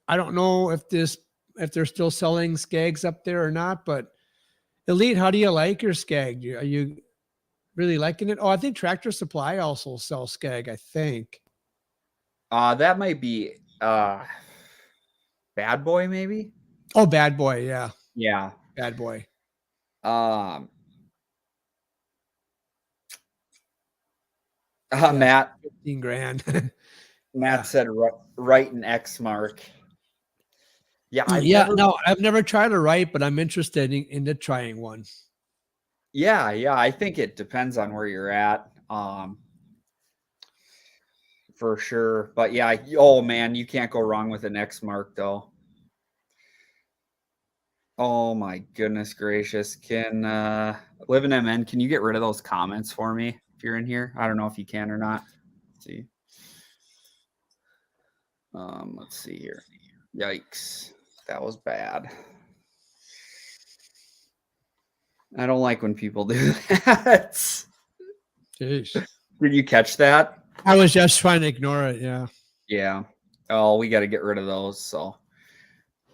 I don't know if they're still selling Skags up there or not, but Elite, how do you like your Skag? Are you really liking it? Oh, I think Tractor Supply also sells Skag, I think. That might be Bad Boy, maybe. Oh, Bad Boy, yeah. Yeah. Bad Boy. Matt 15 grand. Matt said right an X mark. Yeah, I've never tried a right, but I'm interested in trying one. Yeah, I think it depends on where you're at. For sure. But yeah, oh man, you can't go wrong with an X mark though. Oh my goodness gracious. Can Live in MN, can you get rid of those comments for me if you're in here? I don't know if you can or not. Let's see. Let's see here. Yikes. That was bad. I don't like when people do that. Jeez. Did you catch that? I was just trying to ignore it. Yeah. Yeah. Oh, we got to get rid of those. So,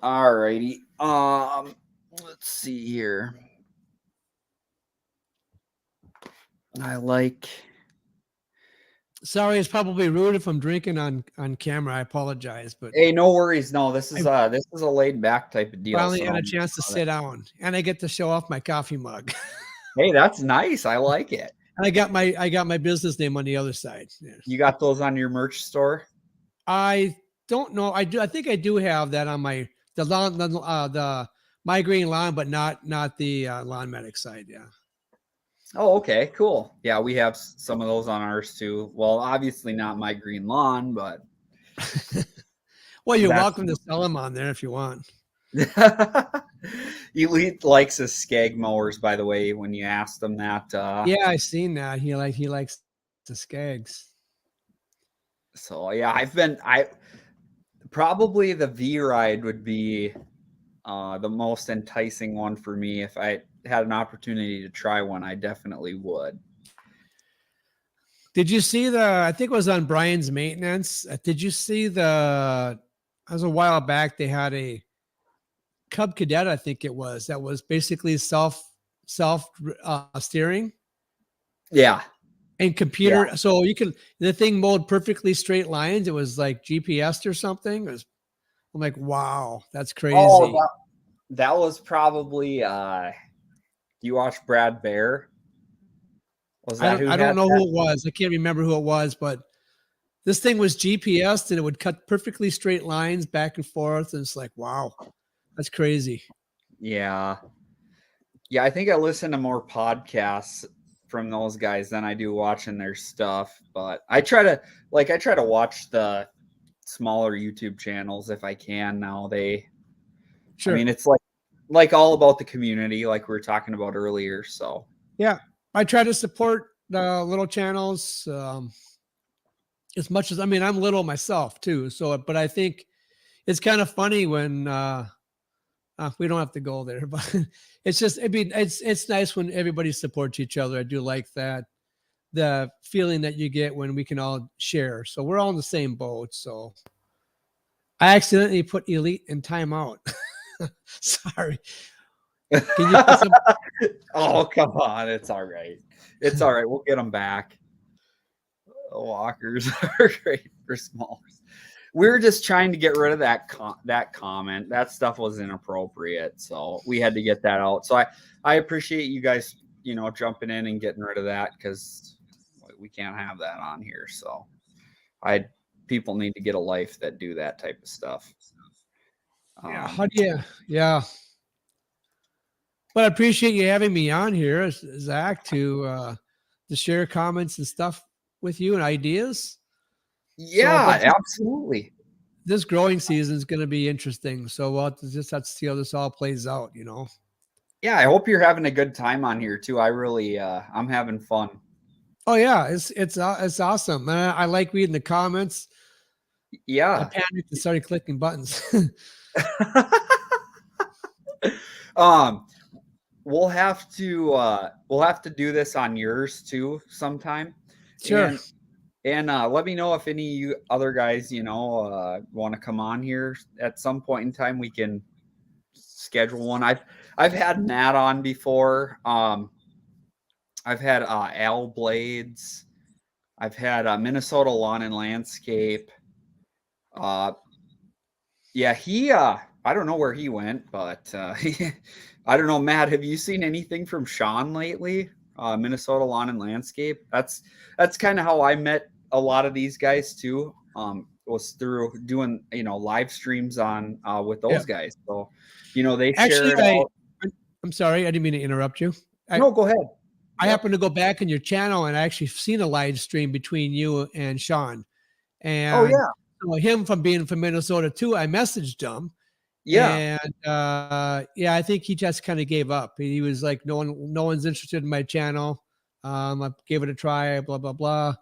all righty. Let's see here. Sorry, it's probably rude if I'm drinking on camera. I apologize, but hey, no worries. No, this is a laid back type of deal. Finally got a chance to sit down, and I get to show off my coffee mug. Hey, that's nice. I like it. And I got my business name on the other side. Yeah. You got those on your merch store? I don't know. I do. I think I do have that on the migraine lawn, but not the lawn medic side. Yeah. Oh, okay, cool. Yeah, we have some of those on ours too. Well, obviously not my green lawn, but well, you're welcome to sell them on there if you want. Elite likes his Skag mowers, by the way, when you asked him that. Yeah, I seen that. He likes the Skags. So yeah, probably the V-Ride would be the most enticing one for me. If I had an opportunity to try one, I definitely would. Did you see I think it was on Brian's maintenance. Did you see it was a while back, they had a Cub Cadet, I think it was, that was basically self steering. Yeah. And computer. Yeah. So the thing mowed perfectly straight lines. It was like GPS or something. I'm like, wow, that's crazy. Oh, that was probably, you watch Brad Bear? Was that I don't know who it was. I can't remember who it was, but this thing was GPSed and it would cut perfectly straight lines back and forth. And it's like, wow, that's crazy. Yeah. Yeah, I think I listen to more podcasts from those guys than I do watching their stuff. But I try to watch the smaller YouTube channels if I can now. Sure. I mean, it's like all about the community, like we were talking about earlier. So Yeah, I try to support the little channels as much as, I mean, I'm little myself too. So, but I think it's kind of funny when we don't have to go there, but it's just, I mean, it's nice when everybody supports each other. I do like that, the feeling that you get when we can all share. So we're all in the same boat. So I accidentally put Elite in timeout. Sorry. Can you put some? oh, come on. It's all right. It's all right. We'll get them back. Walkers are great for smalls. We were just trying to get rid of that comment. That stuff was inappropriate, so we had to get that out. So I appreciate you guys, jumping in and getting rid of that, because we can't have that on here. So people need to get a life that do that type of stuff. Yeah. How do you? Yeah. But I appreciate you having me on here, Zach, to share comments and stuff with you and ideas. Yeah, absolutely. This growing season is going to be interesting. So we'll just have to see how this all plays out, Yeah, I hope you're having a good time on here too. I really, I'm having fun. Oh yeah, it's awesome. I like reading the comments. Yeah, I panicked and started clicking buttons. We'll have to do this on yours too sometime. Sure. And let me know if any of you other guys, want to come on here at some point in time. We can schedule one. I've had Matt on before. I've had Al Blades. I've had Minnesota Lawn and Landscape. Yeah, he I don't know where he went, but I don't know, Matt, have you seen anything from Sean lately? Minnesota Lawn and Landscape. That's kind of how I met a lot of these guys too. Was through doing live streams on with those guys. So they shared out. I'm sorry, I didn't mean to interrupt you. No, go ahead. I happened to go back in your channel and I actually seen a live stream between you and Sean. And him from being from Minnesota too, I messaged him. Yeah. And I think he just kind of gave up. He was like, no one's interested in my channel. I gave it a try, blah, blah, blah.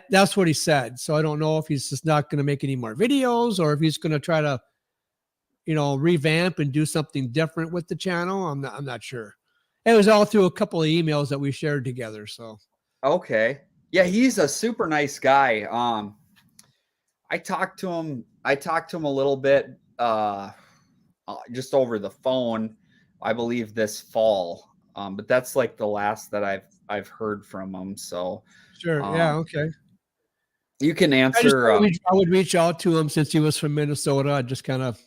That's what he said. So I don't know if he's just not going to make any more videos or if he's going to try to, revamp and do something different with the channel. I'm not sure. It was all through a couple of emails that we shared together. So, okay. Yeah, he's a super nice guy. I talked to him a little bit, just over the phone, I believe this fall. But that's like the last that I've heard from him. So sure. Yeah. Okay. You can answer. I would reach out to him since he was from Minnesota. I just kind of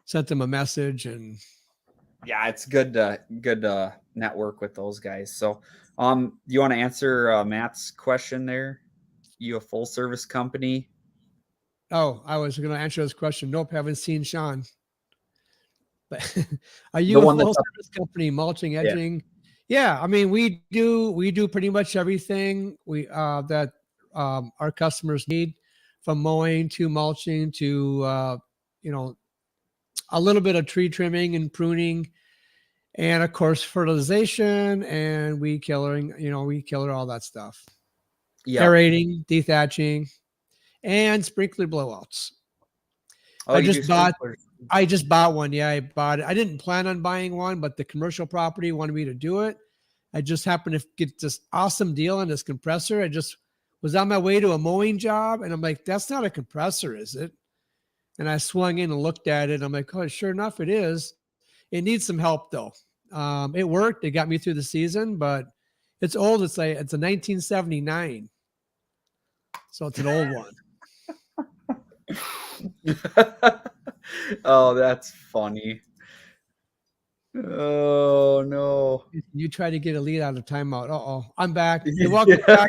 sent him a message, and yeah, it's good to network with those guys. So, you want to answer Matt's question there? You a full service company? Oh, I was going to answer this question. Nope, haven't seen Sean. But are you a full service company, mulching, edging? Yeah, I mean, we do pretty much everything that our customers need, from mowing to mulching to a little bit of tree trimming and pruning, and of course fertilization and weed killing. Weed killer, all that stuff. Yeah. Aerating, dethatching, and sprinkler blowouts. Oh, I just bought one. Yeah, I bought it. I didn't plan on buying one, but the commercial property wanted me to do it. I just happened to get this awesome deal on this compressor. I just was on my way to a mowing job, and I'm like, that's not a compressor, is it? And I swung in and looked at it. I'm like, oh, sure enough, it is. It needs some help, though. It worked. It got me through the season, but it's old. It's a 1979. So it's an old one. Oh, that's funny. Oh no! You try to get a lead out of timeout. Uh-oh, I'm back. You're welcome back.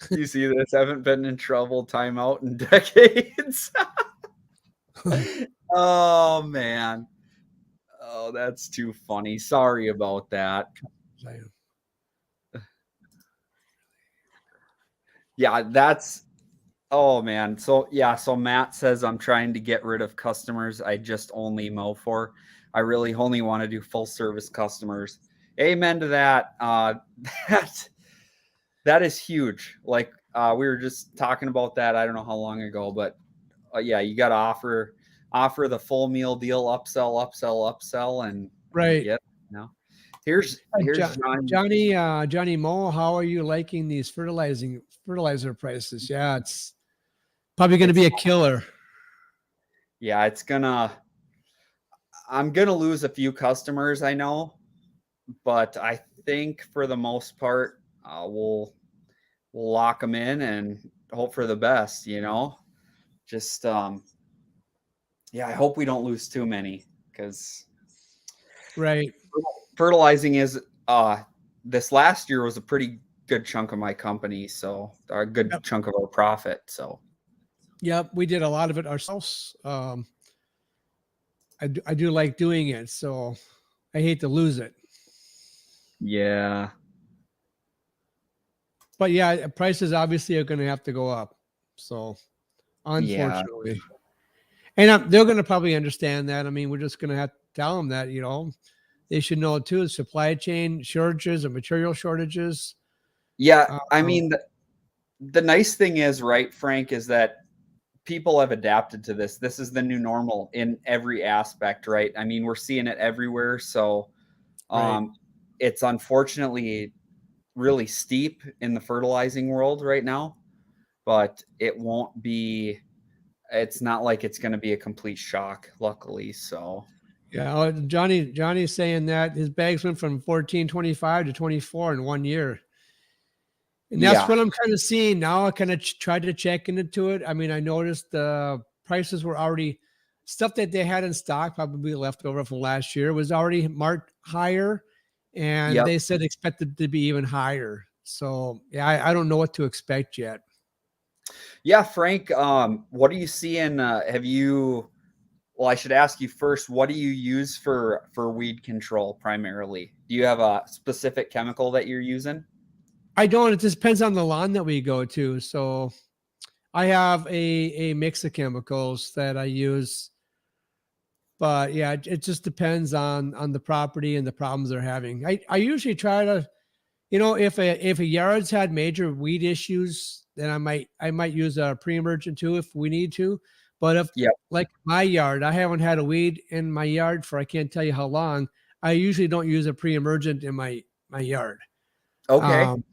You see this? I haven't been in trouble timeout in decades. Oh man. Oh, that's too funny. Sorry about that. Yeah, that's oh man. So yeah, so Matt says I'm trying to get rid of customers I just only mow for. I really only want to do full service customers. Amen to that. That that is huge. Like we were just talking about that. I don't know how long ago, but yeah, you got to offer the full meal deal, upsell, and Right. yeah. No, here's John. Johnny Mo, how are you liking these fertilizer prices? Yeah, it's probably going to be a killer. Yeah, I'm gonna lose a few customers, I know, but I think for the most part, we'll lock them in and hope for the best. Just yeah, I hope we don't lose too many because Right. fertilizing is this last year was a pretty good chunk of my company, so a good Yep. chunk of our profit. So Yep, we did a lot of it ourselves. I do like doing it, so I hate to lose it. yeah, But yeah, prices obviously are going to have to go up. So yeah, unfortunately, and they're going to probably understand that. I mean, we're just going to have to tell them that they should know too. Supply chain shortages and material shortages. yeah. I Um, mean, the nice thing is, right, Frank, is that people have adapted to this. This is the new normal in every aspect, right? I mean, we're seeing it everywhere. So right. it's unfortunately really steep in the fertilizing world right now, but it's not like it's going to be a complete shock, luckily. So Yeah, Johnny's saying that his bags went from 14.25 to 24 in 1 year. And that's yeah, what I'm kind of seeing now. I kind of tried to check into it. I mean, I noticed the prices were already stuff that they had in stock, probably left over from last year, was already marked higher. And yep. they said expected to be even higher. So yeah, I don't know what to expect yet. Yeah, Frank, what are you seeing? Well, I should ask you first, what do you use for weed control primarily? Do you have a specific chemical that you're using? I don't. It just depends on the lawn that we go to. So I have a mix of chemicals that I use, but yeah, it just depends on the property and the problems they're having. I usually try to, if a yard's had major weed issues, then I might use a pre-emergent too if we need to. But if Yep. like my yard, I haven't had a weed in my yard for I can't tell you how long. I usually don't use a pre-emergent in my yard. Okay. Um,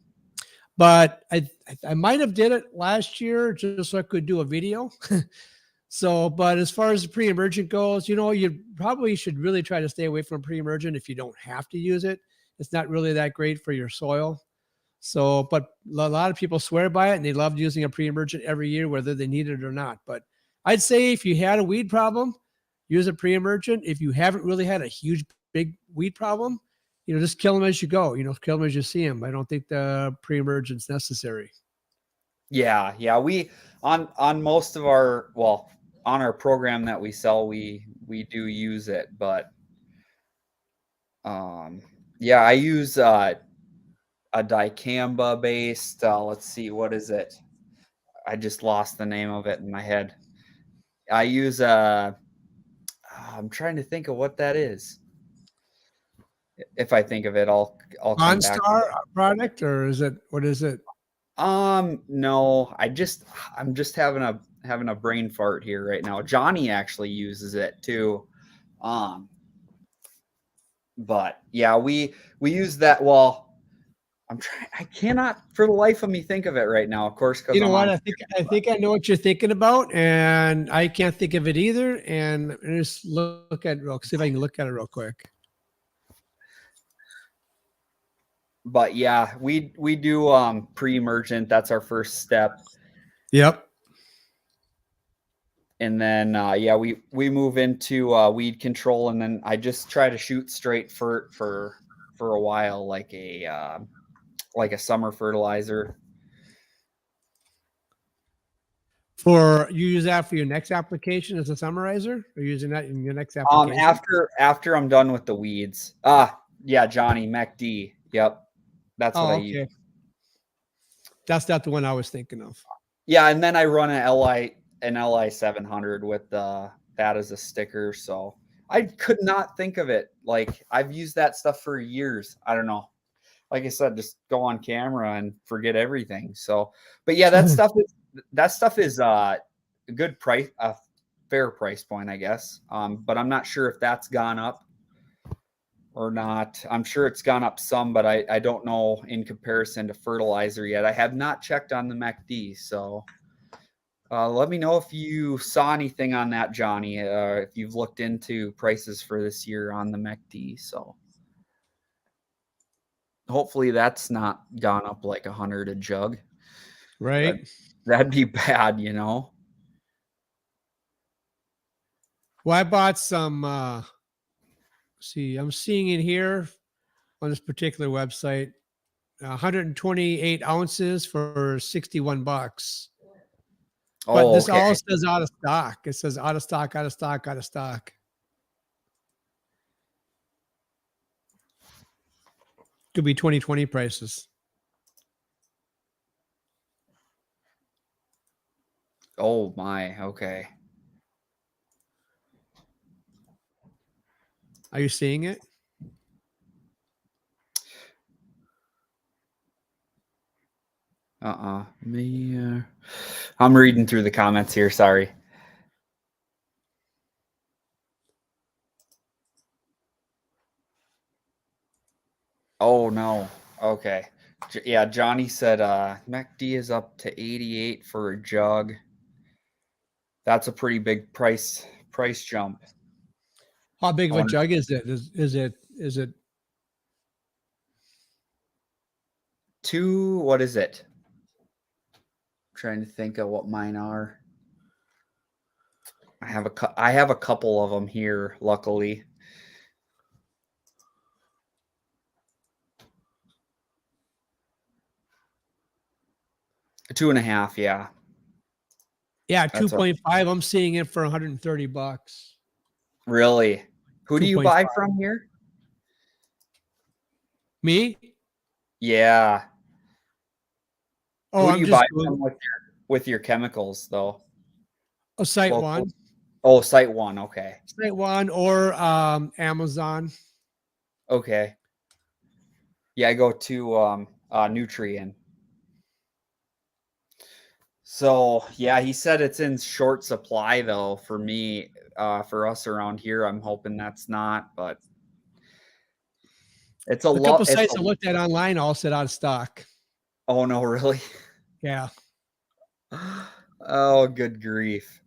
but I might have did it last year just so I could do a video. So, but as far as the pre-emergent goes, you probably should really try to stay away from pre-emergent if you don't have to use it. It's not really that great for your soil. So, but a lot of people swear by it and they love using a pre-emergent every year, whether they need it or not. But I'd say if you had a weed problem, use a pre-emergent. If you haven't really had a huge, big weed problem, just kill them as you go. Kill them as you see them. I don't think the pre-emergent's necessary. Yeah, yeah. We on most of our well, on our program that we sell, we do use it, but yeah, I use a dicamba based let's see, what is it? I just lost the name of it in my head. I use I'm trying to think of what that is. If I think of it, I'll come back. OnStar product, or what is it? No, I'm just having a brain fart here right now. Johnny actually uses it too. Um, but yeah, we use that. Well, I cannot for the life of me think of it right now, of course, because You know I'm what? on. I think I know what you're thinking about, and I can't think of it either. And just look at see if I can look at it real quick. But yeah, we do pre-emergent. That's our first step. Yep. And then yeah, we move into weed control, and then I just try to shoot straight for a while, like a summer fertilizer. For you use that for your next application as a summarizer, or using that in your next application? After I'm done with the weeds. Yeah, Johnny MacD. Yep, that's what I Oh, use. okay. That's not the one I was thinking of. Yeah, and then I run an LI 700 with that as a sticker. So I could not think of it. Like I've used that stuff for years. I don't know. Like I said, just go on camera and forget everything. So, but yeah, that stuff is a good price, a fair price point, I guess. But I'm not sure if that's gone up or not. I'm sure it's gone up some, but I don't know in comparison to fertilizer yet. I have not checked on the MACD, so let me know if you saw anything on that, Johnny. If you've looked into prices for this year on the MACD, so hopefully that's not gone up like 100 a jug. Right. That'd be bad, you know. Well, I bought some. See, I'm seeing it here on this particular website. 128 ounces for $61. But Oh, this okay. all says out of stock. It says out of stock, out of stock, out of stock. Could be 2020 prices. Oh my, okay. Are you seeing it? Me. I'm reading through the comments here. Sorry. Oh no. Okay. Yeah, Johnny said MACD is up to 88 for a jug. That's a pretty big price jump. How big of a jug is it? Is it two? What is it? I'm trying to think of what mine are. I have a couple of them here, luckily. Two and a half, yeah. Yeah, 2.5. I'm seeing it for $130. Really? Who do you buy from here? Me? Yeah. Oh, Who do you buy from with your chemicals, though? Oh, Site One. Oh, Site One. Okay. Site One or Amazon. Okay. Yeah, I go to Nutrien. So yeah, he said it's in short supply though. For me, for us around here, I'm hoping that's not, but it's a couple sites I looked at online all said out of stock. Oh no, really? Yeah. Oh, good grief.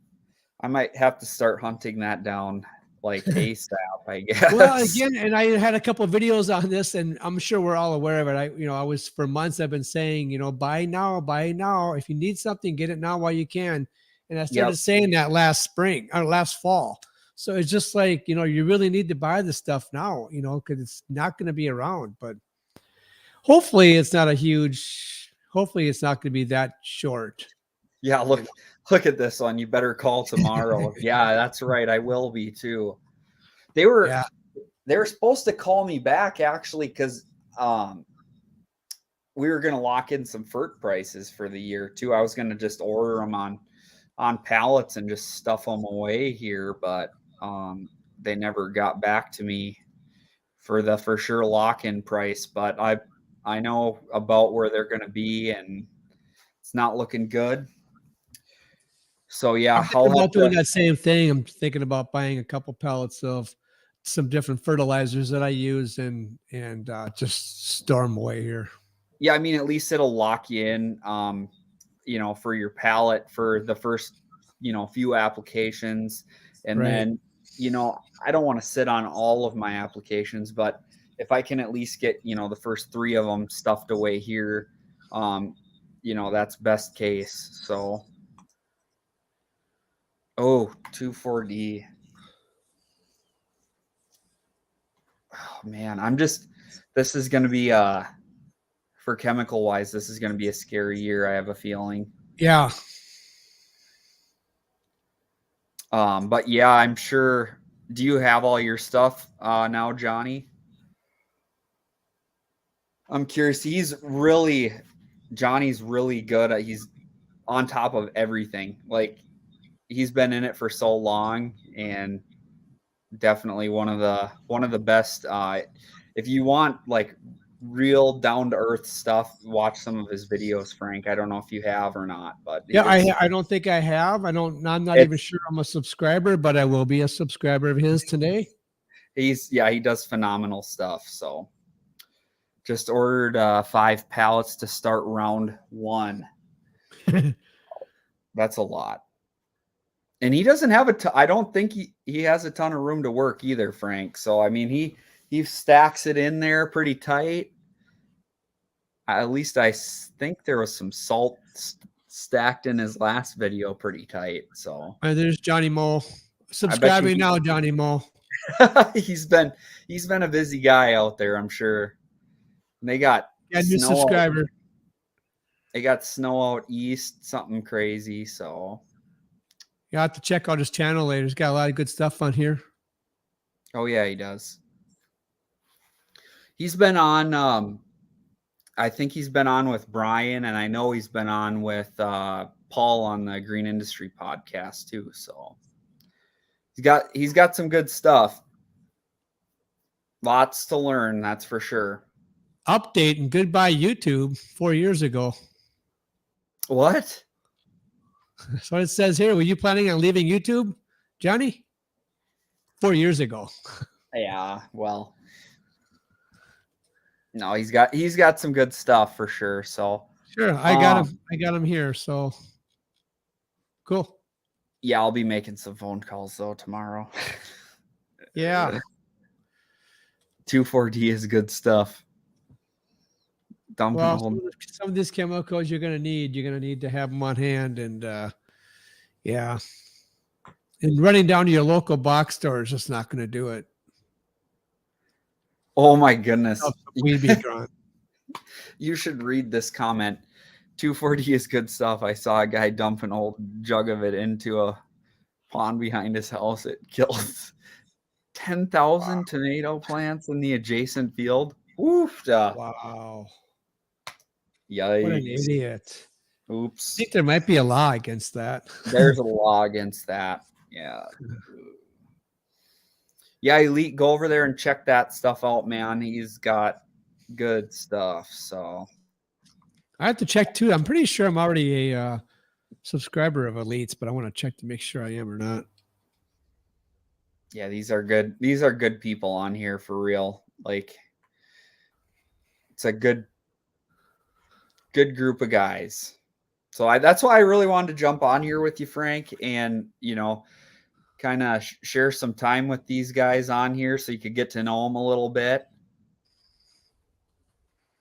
I might have to start hunting that down like ASAP, I guess. Well, again, and I had a couple of videos on this, and I'm sure we're all aware of it. I was for months I've been saying, buy now, buy now. If you need something, get it now while you can. And I started saying that last spring or last fall. So it's just like, you really need to buy the stuff now, because it's not going to be around. But hopefully it's not hopefully it's not going to be that short. Yeah, look at this one. You better call tomorrow. Yeah, that's right. I will be too. They were supposed to call me back actually because we were gonna lock in some FERT prices for the year too. I was gonna just order them on pallets and just stuff them away here, but they never got back to me for the for sure lock-in price. But I know about where they're gonna be, and it's not looking good. So yeah, I'm thinking about doing that same thing. I'm thinking about buying a couple pallets of some different fertilizers that I use and just store them away here. Yeah, I mean, at least it'll lock you in, for your pallet for the first, few applications, and then, I don't want to sit on all of my applications, but if I can at least get, the first 3 of them stuffed away here, that's best case. So. Oh, 2,4-D. Oh man, this is going to be for chemical wise, this is going to be a scary year. I have a feeling. Yeah. But yeah, I'm sure. Do you have all your stuff now, Johnny? I'm curious. He's really Johnny's really good at, he's on top of everything. Like, he's been in it for so long, and definitely one of the best. If you want like real down to earth stuff, watch some of his videos, Frank. I don't know if you have or not, but Yeah, I don't think I have. I'm not even it's sure I'm a subscriber, but I will be a subscriber of his today. he does phenomenal stuff. So just ordered 5 pallets to start round 1. That's a lot. And he doesn't have I don't think he has a ton of room to work either, Frank. So I mean, he stacks it in there pretty tight. At least I think there was some salt stacked in his last video pretty tight. So There's Johnny Mo. Subscribing now, Johnny Mo. he's been a busy guy out there, I'm sure. And they got new subscriber. They got snow out east, something crazy. So You have to check out his channel later. He's got a lot of good stuff on here. oh yeah, he does. He's been on I think he's been on with Brian, and I know he's been on with Paul on the Green Industry podcast too. So he's got some good stuff. Lots to learn, that's for sure. Update and goodbye YouTube 4 years ago. What? That's what it says here. Were you planning on leaving YouTube, Johnny? 4 years ago. Yeah, well, no, he's got some good stuff for sure. So sure, I got him here. So cool. Yeah, I'll be making some phone calls though tomorrow. Yeah. 2,4-D is good stuff. Well, some of these chemicals you're gonna need to have them on hand, and yeah. And running down to your local box store is just not gonna do it. Oh my goodness. We'd be drawn. You should read this comment. 2,4-D is good stuff. I saw a guy dump an old jug of it into a pond behind his house. It kills 10,000 tomato plants in the adjacent field. Oof. Wow. Yikes. What an idiot. Oops. I think there might be a law against that. There's a law against that. Yeah. Yeah, Elite, go over there and check that stuff out, man. He's got good stuff. So I have to check too. I'm pretty sure I'm already a subscriber of Elites, but I want to check to make sure I am or not. Yeah, these are good. These are good people on here for real. Like, it's a good group of guys. So that's why I really wanted to jump on here with you, Frank, and kind of share some time with these guys on here so you could get to know them a little bit.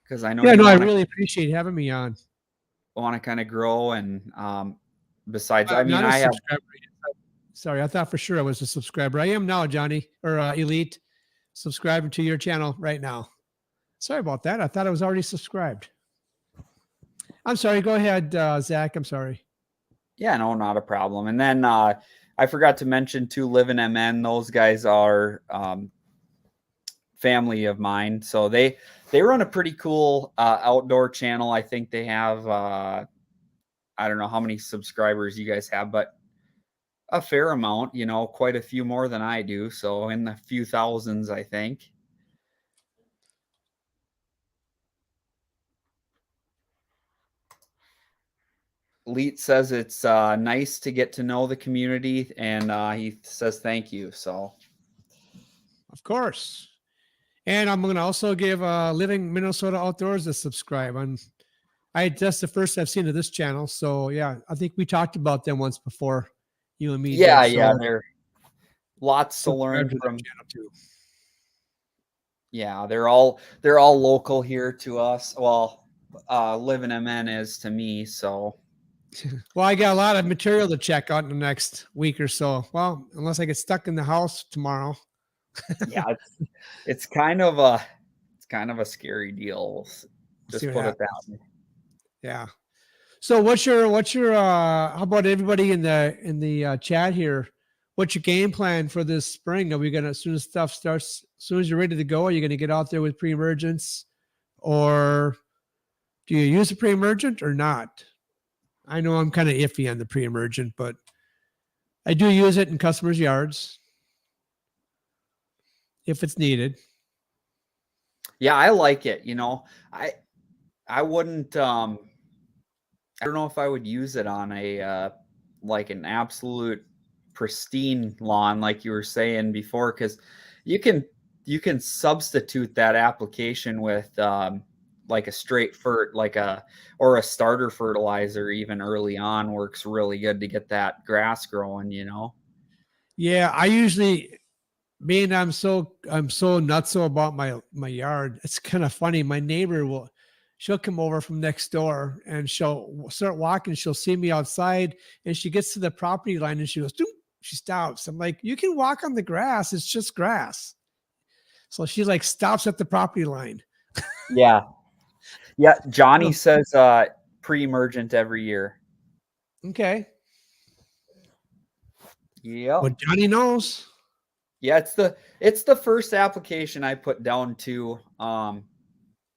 Because I know I really appreciate having me on. Want to kind of grow, and besides, I mean, I have. Sorry, I thought for sure I was a subscriber. I am now, Johnny, or Elite, subscribing to your channel right now. Sorry about that. I thought I was already subscribed. I'm sorry. Go ahead, Zach. I'm sorry. Yeah, no, not a problem. And then I forgot to mention too, Live in MN. Those guys are family of mine, so they run a pretty cool outdoor channel. I think they have I don't know how many subscribers you guys have, but a fair amount. Quite a few more than I do. So in the few thousands, I think. Elite says it's nice to get to know the community, and he says thank you. So, of course. And I'm going to also give Living Minnesota Outdoors a subscribe. That's the first I've seen of this channel. So yeah, I think we talked about them once before, you and me. Yeah, did, so yeah, they're lots to learn from. Channel too. Yeah, they're all local here to us. Well, Live in MN is to me. So. Well, I got a lot of material to check out in the next week or so. Well, unless I get stuck in the house tomorrow. Yeah, it's kind of a scary deal. Just put it down. Yeah. So what's your how about everybody in the chat here? What's your game plan for this spring? Are we gonna, as soon as stuff starts, as soon as you're ready to go, are you gonna get out there with pre-emergence, or Do you use a pre-emergent or not? I know I'm kind of iffy on the pre-emergent, but I do use it in customers' yards if it's needed. Yeah, I like it. I wouldn't I don't know if I would use it on a like an absolute pristine lawn like you were saying before, because you can substitute that application with like a straight or a starter fertilizer even early on works really good to get that grass growing, Yeah, I usually, being I'm so nutso about my yard. It's kind of funny. My neighbor she'll come over from next door and she'll start walking. She'll see me outside and she gets to the property line and she goes, "Doop," she stops. I'm like, "You can walk on the grass. It's just grass." So she like stops at the property line. Yeah. Yeah, Johnny Oh, says pre-emergent every year. okay. Yep. What Johnny knows. Yeah, it's the first application I put down too.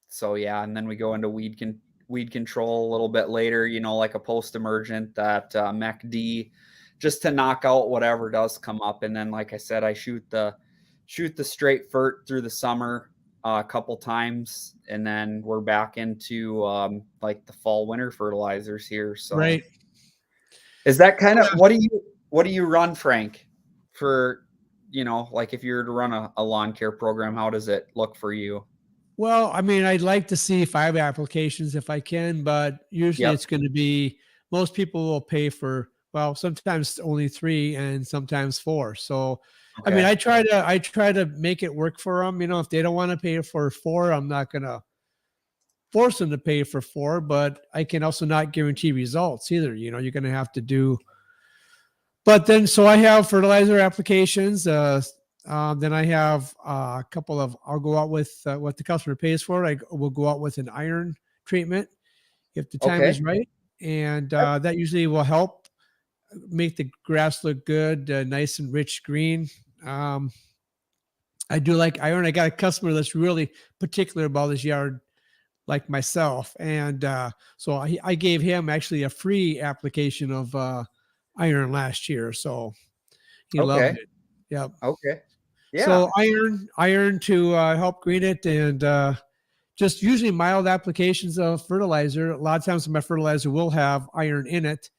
So yeah, and then we go into weed control a little bit later, like a post-emergent, that MEC-D, just to knock out whatever does come up. And then, like I said, I shoot the straight fert through the summer a couple times, and then we're back into like the fall winter fertilizers here. So Right. is that kind of what do you run, Frank, for like if you were to run a lawn care program, how does it look for you? Well, I mean, I'd like to see 5 applications if I can, but usually Yep. it's going to be, most people will pay for, well, sometimes only 3 and sometimes 4. So, I mean, Okay. I try to make it work for them. If they don't want to pay for 4, I'm not going to force them to pay for 4, but I can also not guarantee results either. You're going to have to do, but then, so I have fertilizer applications. Then I have a couple of, I'll go out with what the customer pays for. I will go out with an iron treatment if the time Okay. is right. And that usually will help make the grass look good, nice and rich green. I do like iron. I got a customer that's really particular about his yard, like myself. And so I gave him actually a free application of iron last year. So he loved Okay. it. Yep. Okay. Yeah. So iron to help green it, and just usually mild applications of fertilizer. A lot of times my fertilizer will have iron in it,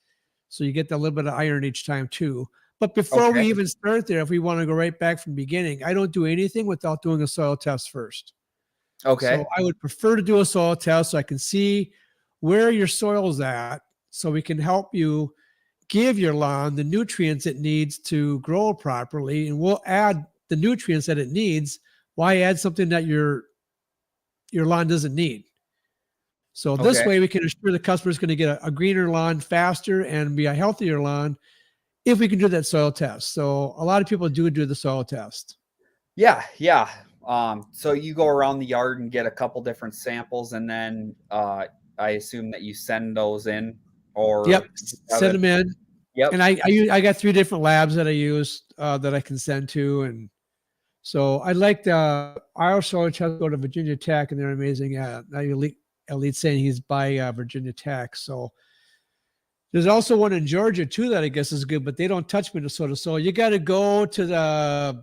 so you get a little bit of iron each time too. But before we Okay. even start there, if we want to go right back from the beginning, I don't do anything without doing a soil test first. So Okay. I would prefer to do a soil test so I can see where your soil's at, so we can help you give your lawn the nutrients it needs to grow properly, and we'll add the nutrients that it needs. Why add something that your lawn doesn't need? So this Okay. way we can assure the customer is going to get a greener lawn faster and be a healthier lawn if we can do that soil test. So a lot of people do the soil test. Yeah. Yeah. So you go around the yard and get a couple different samples, and then I assume that you send those in, Yep, or have send it. them in. Yep. And I got 3 different labs that I use that I can send to. And so I like I also try to go to Virginia Tech, and they're amazing. Elite saying he's by Virginia Tech. So there's also one in Georgia too that I guess is good, but they don't touch Minnesota. So you got to go to the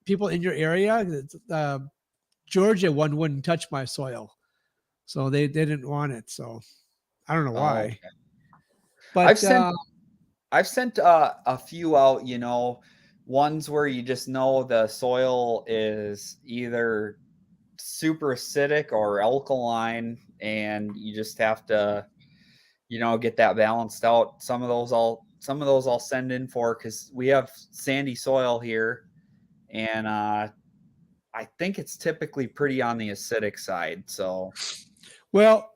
people in your area. Georgia one wouldn't touch my soil, so they didn't want it. So I don't know Oh, why, okay. I've but sent a few out, ones where you just know the soil is either super acidic or alkaline, and you just have to, get that balanced out. Some of those I'll send in for, because we have sandy soil here, and I think it's typically pretty on the acidic side. So well,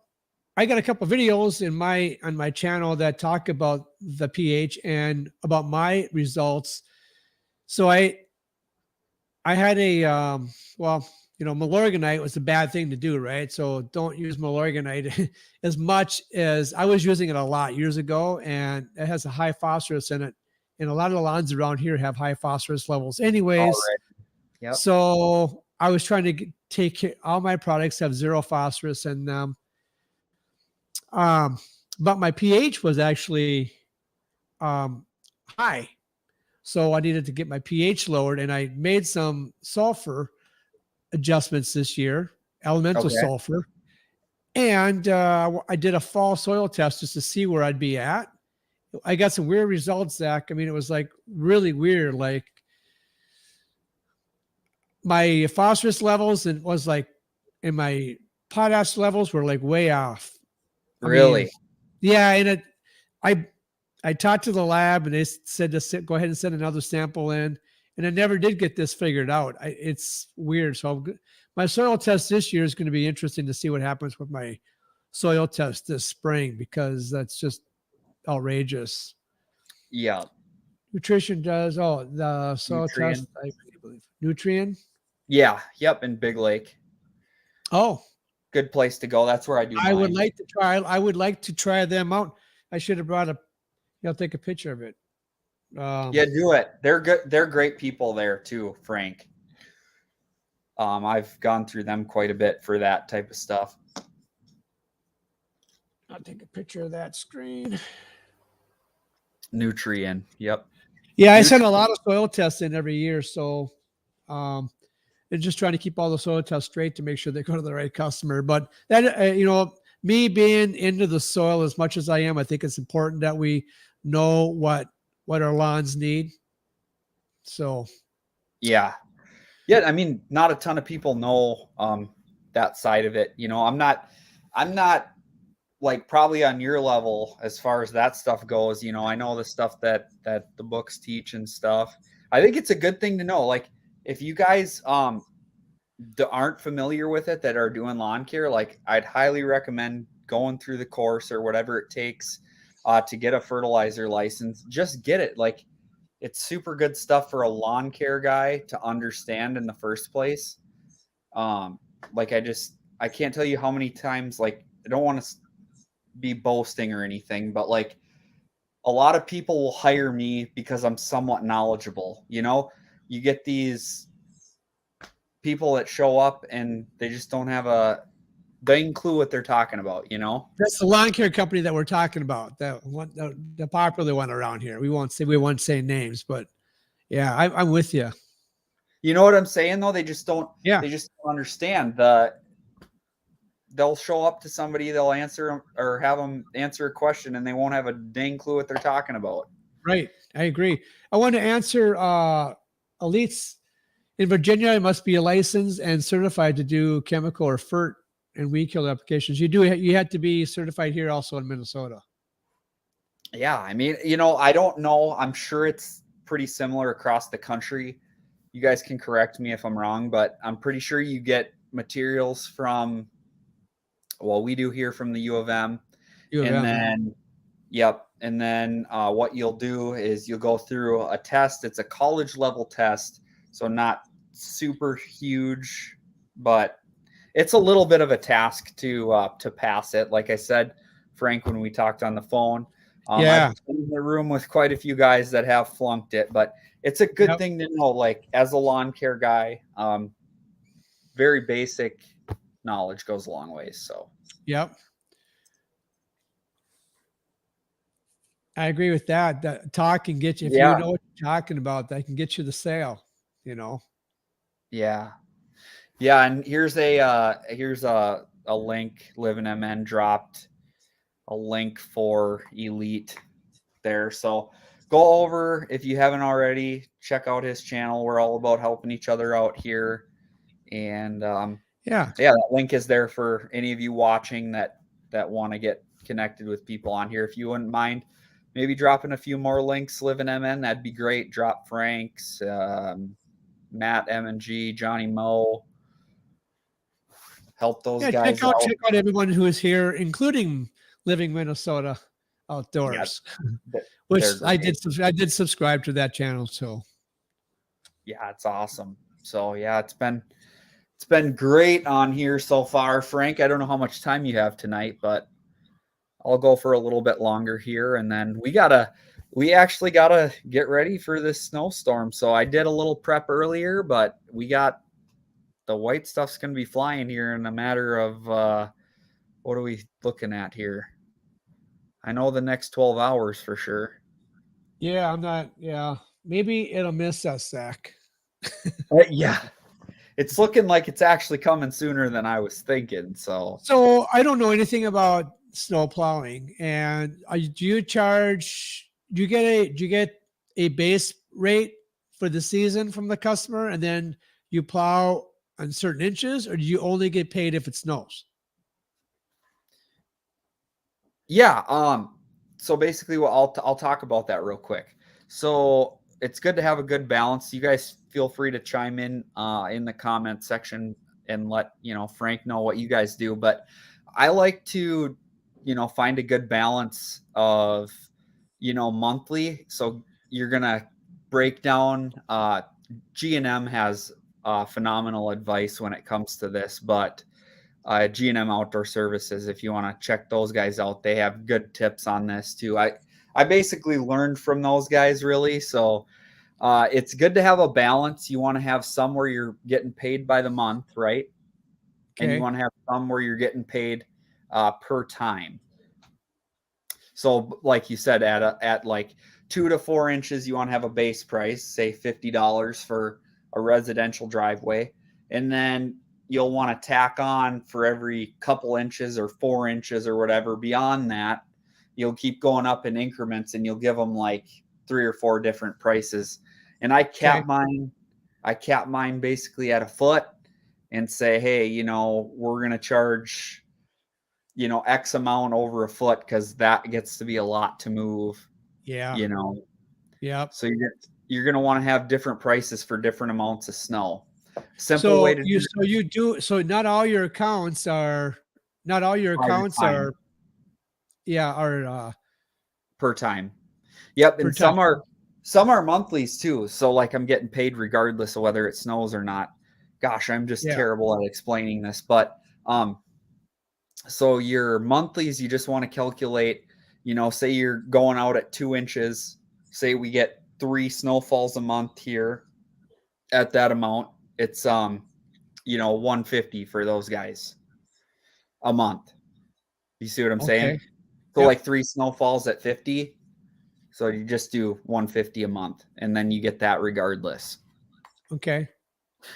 I got a couple of videos on my channel that talk about the pH and about my results. So I had a well, Milorganite was a bad thing to do, right? So don't use Milorganite as much. As I was using it a lot years ago, and it has a high phosphorus in it. And a lot of the lawns around here have high phosphorus levels all anyways. right. Yep. So I was trying to take care, all my products have 0 phosphorus in them. But my pH was actually high. So I needed to get my pH lowered, and I made some sulfur adjustments this year, elemental Okay. sulfur. And I did a fall soil test just to see where I'd be at. I got some weird results, Zach. I mean, it was like really weird. Like my phosphorus levels and was like, and my potash levels were like way off. Really? I mean, yeah. And I talked to the lab and they said to go ahead and send another sample in. And I never did get this figured out. It's weird. So my soil test this year is going to be interesting to see what happens with my soil test this spring, because that's just outrageous. Yeah. Nutrition does. Oh, the soil test, I believe. Nutrient. Yeah. Yep. In Big Lake. Oh, Good place to go. That's where I do mine. I would like to try them out. I should have brought I'll take a picture of it. Yeah, do it. They're good. They're great people there too, Frank. I've gone through them quite a bit for that type of stuff. I'll take a picture of that screen. Nutrient. Yep. Yeah, I send a lot of soil tests in every year. So and just trying to keep all the soil tests straight to make sure they go to the right customer. But that, me being into the soil as much as I am, I think it's important that we know what our lawns need. So, yeah. I mean, not a ton of people know that side of it. I'm not like probably on your level as far as that stuff goes. I know the stuff that the books teach and stuff. I think it's a good thing to know. Like if you guys aren't familiar with it that are doing lawn care, like I'd highly recommend going through the course or whatever it takes to get a fertilizer license. Just get it. Like it's super good stuff for a lawn care guy to understand in the first place. Like I can't tell you how many times, like I don't want to be boasting or anything, but like a lot of people will hire me because I'm somewhat knowledgeable. You get these people that show up and they just don't have a dang clue what they're talking about. That's the lawn care company that we're talking about. That one, the popular one around here. We won't say names, but yeah, I'm with you. You know what I'm saying though? They just don't. Yeah. They just don't understand they'll show up to somebody, they'll answer or have them answer a question, and they won't have a dang clue what they're talking about. Right. I agree. I want to answer elites in Virginia. It must be licensed and certified to do chemical or fert and weed killer applications. You had to be certified here also in Minnesota. Yeah. I mean, I don't know. I'm sure it's pretty similar across the country. You guys can correct me if I'm wrong, but I'm pretty sure you get materials from, well, we do here from the U of M. And then, yep. And then what you'll do is you'll go through a test. It's a college level test. So not super huge, but it's a little bit of a task to pass it. Like I said, Frank, when we talked on the phone, I've been in the room with quite a few guys that have flunked it, but it's a good thing to know, like as a lawn care guy, very basic knowledge goes a long ways. So, yep. I agree with that. That talk can get you, if you know what you're talking about, that can get you the sale, Yeah. Yeah. And here's a link. Living MN dropped a link for Elite there. So go over, if you haven't already, check out his channel. We're all about helping each other out here. And that link is there for any of you watching that want to get connected with people on here. If you wouldn't mind maybe dropping a few more links, Living MN, that'd be great. Drop Frank's, Matt M&G, Johnny Moe. Help those guys out. Check out everyone who is here, including Living Minnesota Outdoors, which I did subscribe to that channel. So yeah, it's awesome. So yeah, it's been great on here so far, Frank. I don't know how much time you have tonight, but I'll go for a little bit longer here, and then we actually gotta get ready for this snowstorm. So I did a little prep earlier, but we got the white stuff's gonna be flying here in a matter of what are we looking at here? I know the next 12 hours for sure. Yeah, I'm not. Yeah, maybe it'll miss us, Zach. Yeah. It's looking like it's actually coming sooner than I was thinking. So So I don't know anything about snow plowing, and do you charge? Do you get a base rate for the season from the customer, and then you plow on certain inches, or do you only get paid if it snows? yeah, so basically what I'll talk about that real quick. So it's good to have a good balance. You guys feel free to chime in the comment section and let, Frank know what you guys do, but I like to, find a good balance of, monthly. So you're going to break down G&M has phenomenal advice when it comes to this, but G&M Outdoor Services, if you want to check those guys out, they have good tips on this too. I basically learned from those guys really. So it's good to have a balance. You want to have some where you're getting paid by the month, right? And you Okay. want to have some where you're getting paid per time. So like you said, at like 2 to 4 inches, you want to have a base price, say $50 for a residential driveway. And then you'll want to tack on for every couple inches or 4 inches or whatever. Beyond that, you'll keep going up in increments and you'll give them like 3 or 4 different prices. And I cap mine basically at a foot and say, hey, we're going to charge X amount over a foot because that gets to be a lot to move, Yeah. Yep. So you're going to want to have different prices for different amounts of snow. Simple way to do it. So not all your accounts are are Per time. Yep. per And time. some are monthlies too. So like I'm getting paid regardless of whether it snows or not. Gosh, I'm just Yeah. terrible at explaining this, but so your monthlies, you just want to calculate, say you're going out at 2 inches, say we get 3 snowfalls a month here at that amount. It's, 150 for those guys a month. You see what I'm saying? Okay. So Yep. like 3 snowfalls at 50. So you just do 150 a month and then you get that regardless. Okay.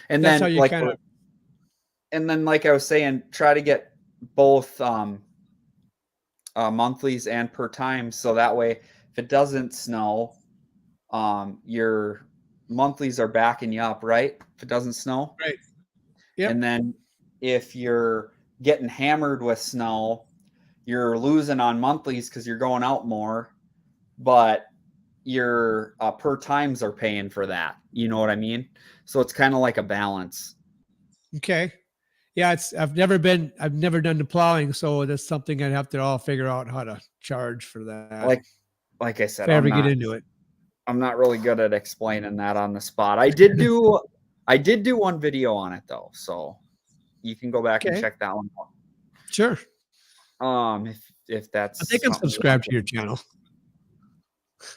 And That's then how you kind of. and then like I was saying, try to get both monthlies and per time. So that way, if it doesn't snow, your monthlies are backing you up, right? If it doesn't snow. Right. Yep. And then if you're getting hammered with snow, you're losing on monthlies because you're going out more, but your per times are paying for that. You know what I mean? So it's kind of like a balance. Okay. Yeah, I've never done the plowing, so that's something I'd have to all figure out how to charge for that. Like I said, if I ever get into it. I'm not really good at explaining that on the spot. I did do one video on it though, so you can go back and check that one out. Sure. If that's I think I'm subscribed to your channel.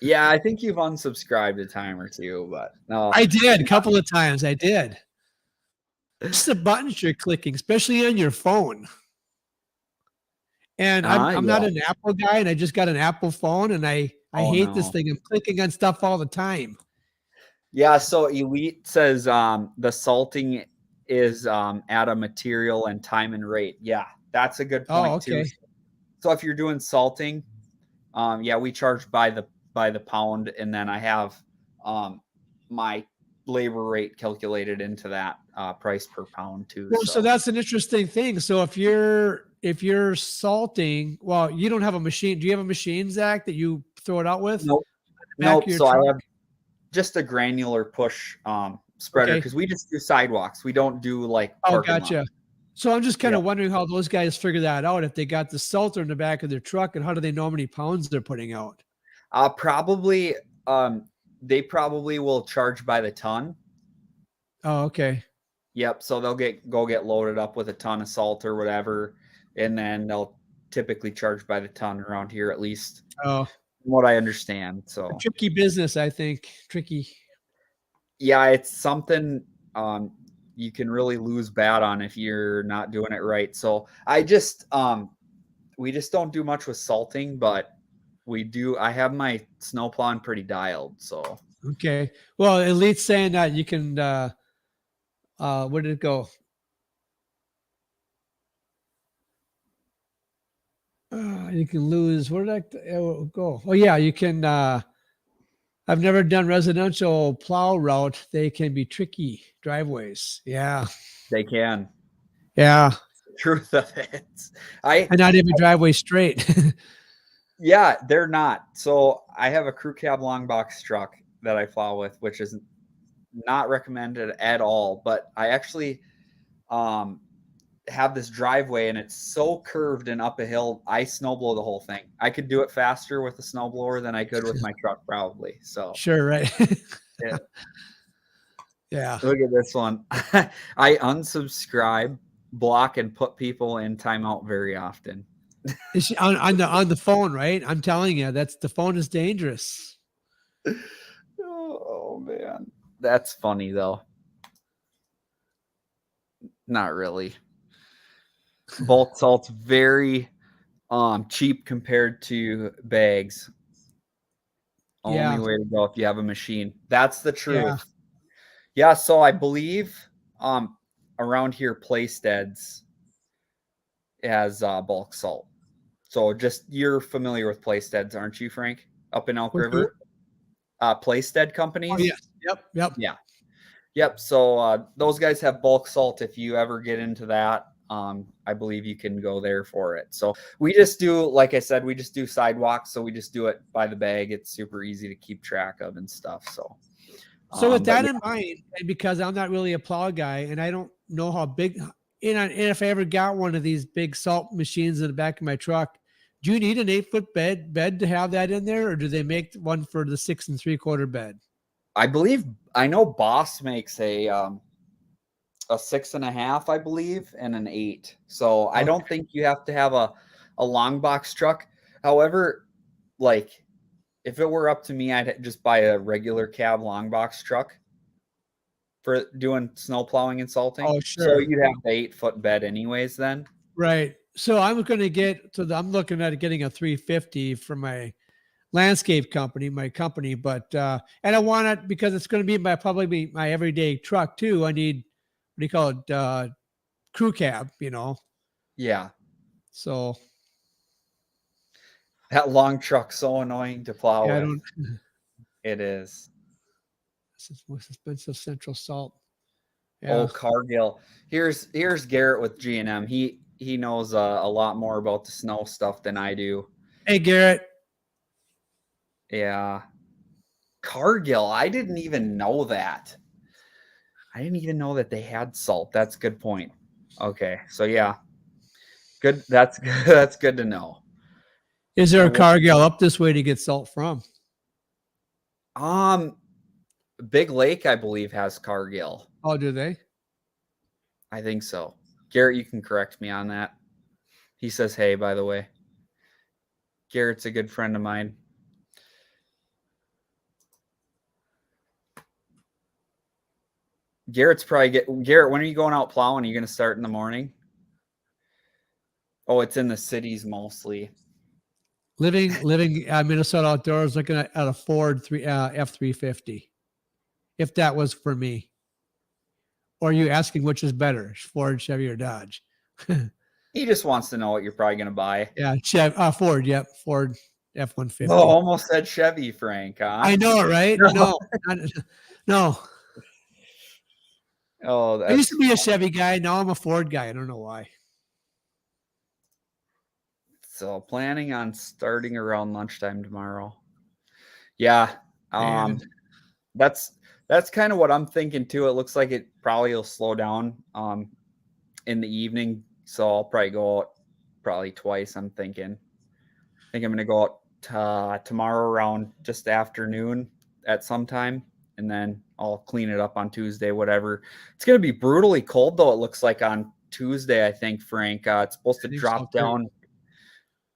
Yeah, I think you've unsubscribed a time or two, but no. I did a couple of times. I did. Just the buttons you're clicking, especially on your phone. And I'm not an Apple guy, and I just got an Apple phone, and I hate this thing. I'm clicking on stuff all the time. Yeah, so Elite says the salting is at a material and time and rate. Yeah, that's a good point too. So if you're doing salting, yeah, we charge by the pound, and then I have my labor rate calculated into that price per pound too. Well, so that's an interesting thing. So if you're salting, well, you don't have a machine. Do you have a machine, Zach, that you throw it out with? Nope. So I have just a granular push spreader because we just do sidewalks. We don't do like gotcha. So I'm just kind of wondering how those guys figure that out, if they got the salter in the back of their truck, and how do they know how many pounds they're putting out? Probably they probably will charge by the ton. Oh, okay. Yep. So they'll go get loaded up with a ton of salt or whatever, and then they'll typically charge by the ton around here, at least. Oh, from what I understand. So a tricky business, I think. Tricky. Yeah, it's something you can really lose bad on if you're not doing it right. So I just we just don't do much with salting, but we do. I have my snow plowing pretty dialed, so Okay. Well, at least saying that you can, where did it go? You can lose. Where did that go? Oh yeah, you can. I've never done residential plow route. They can be tricky driveways. Yeah, they can. yeah, Truth of it. I and not every driveway straight. Yeah, they're not. So I have a crew cab long box truck that I plow with, which is not recommended at all. But I actually have this driveway and it's so curved and up a hill. I snowblow the whole thing. I could do it faster with a snowblower than I could with my truck, probably. So Sure, right. yeah. Yeah. Look at this one. I unsubscribe, block, and put people in timeout very often. It's on the phone, right? I'm telling you, the phone is dangerous. Oh man, that's funny though. Not really. Bulk salt's very cheap compared to bags. Yeah. Only way to go if you have a machine. That's the truth. Yeah. Yeah, so I believe around here Playsteds has bulk salt. So just you're familiar with Playsteds, aren't you, Frank? Up in Elk With who? River? Playsted companies. Oh yes. Yep. Yeah. Yep. So those guys have bulk salt. If you ever get into that, I believe you can go there for it. So we just do, like I said, we just do sidewalks. So we just do it by the bag. It's super easy to keep track of and stuff. So with that yeah. in mind, and because I'm not really a plow guy, and I don't know how big, and if I ever got one of these big salt machines in the back of my truck, do you need an 8-foot bed to have that in there, or do they make one for the 6 3/4 bed? I know Boss makes a 6.5, I believe, and an 8. So I don't think you have to have a long box truck. However, like if it were up to me, I'd just buy a regular cab long box truck for doing snow plowing and salting. Oh, So sure. you'd have the 8-foot bed anyways then. Right. So I'm going to I'm looking at getting a 350 for my landscape company, but and I want it because it's going to be probably be my everyday truck too. I need, what do you call it? Crew cab, Yeah. So That long truck's so annoying to plow yeah, with. It is. This is most expensive Central Salt. Oh, Yeah. Cargill. Here's Garrett with G&M. He knows a lot more about the snow stuff than I do. Hey, Garrett. Yeah. Cargill. I didn't even know that. I didn't even know that they had salt. That's a good point. Okay. So yeah. Good. That's good. That's good to know. Is there a Cargill up this way to get salt from? Big Lake, I believe, has Cargill. Oh, do they? I think so. Garrett, you can correct me on that. He says, hey, by the way. Garrett's a good friend of mine. Garrett, when are you going out plowing? Are you going to start in the morning? Oh, it's in the cities mostly. Living Minnesota outdoors, looking at a Ford F-350. If that was for me. Or are you asking which is better, Ford, Chevy, or Dodge? He just wants to know what you're probably going to buy. Yeah, Ford. Yep, Ford F-150. Oh, almost said Chevy, Frank. Huh? I know it, right? No. Oh, I used to be a Chevy guy. Now I'm a Ford guy. I don't know why. So planning on starting around lunchtime tomorrow. Yeah. That's kind of what I'm thinking too. It looks like it probably will slow down in the evening. So I'll probably go out probably twice, I'm thinking. I think I'm going to go out tomorrow around just afternoon at some time, and then I'll clean it up on Tuesday, whatever. It's going to be brutally cold, though, it looks like on Tuesday, I think, Frank. It's supposed to drop down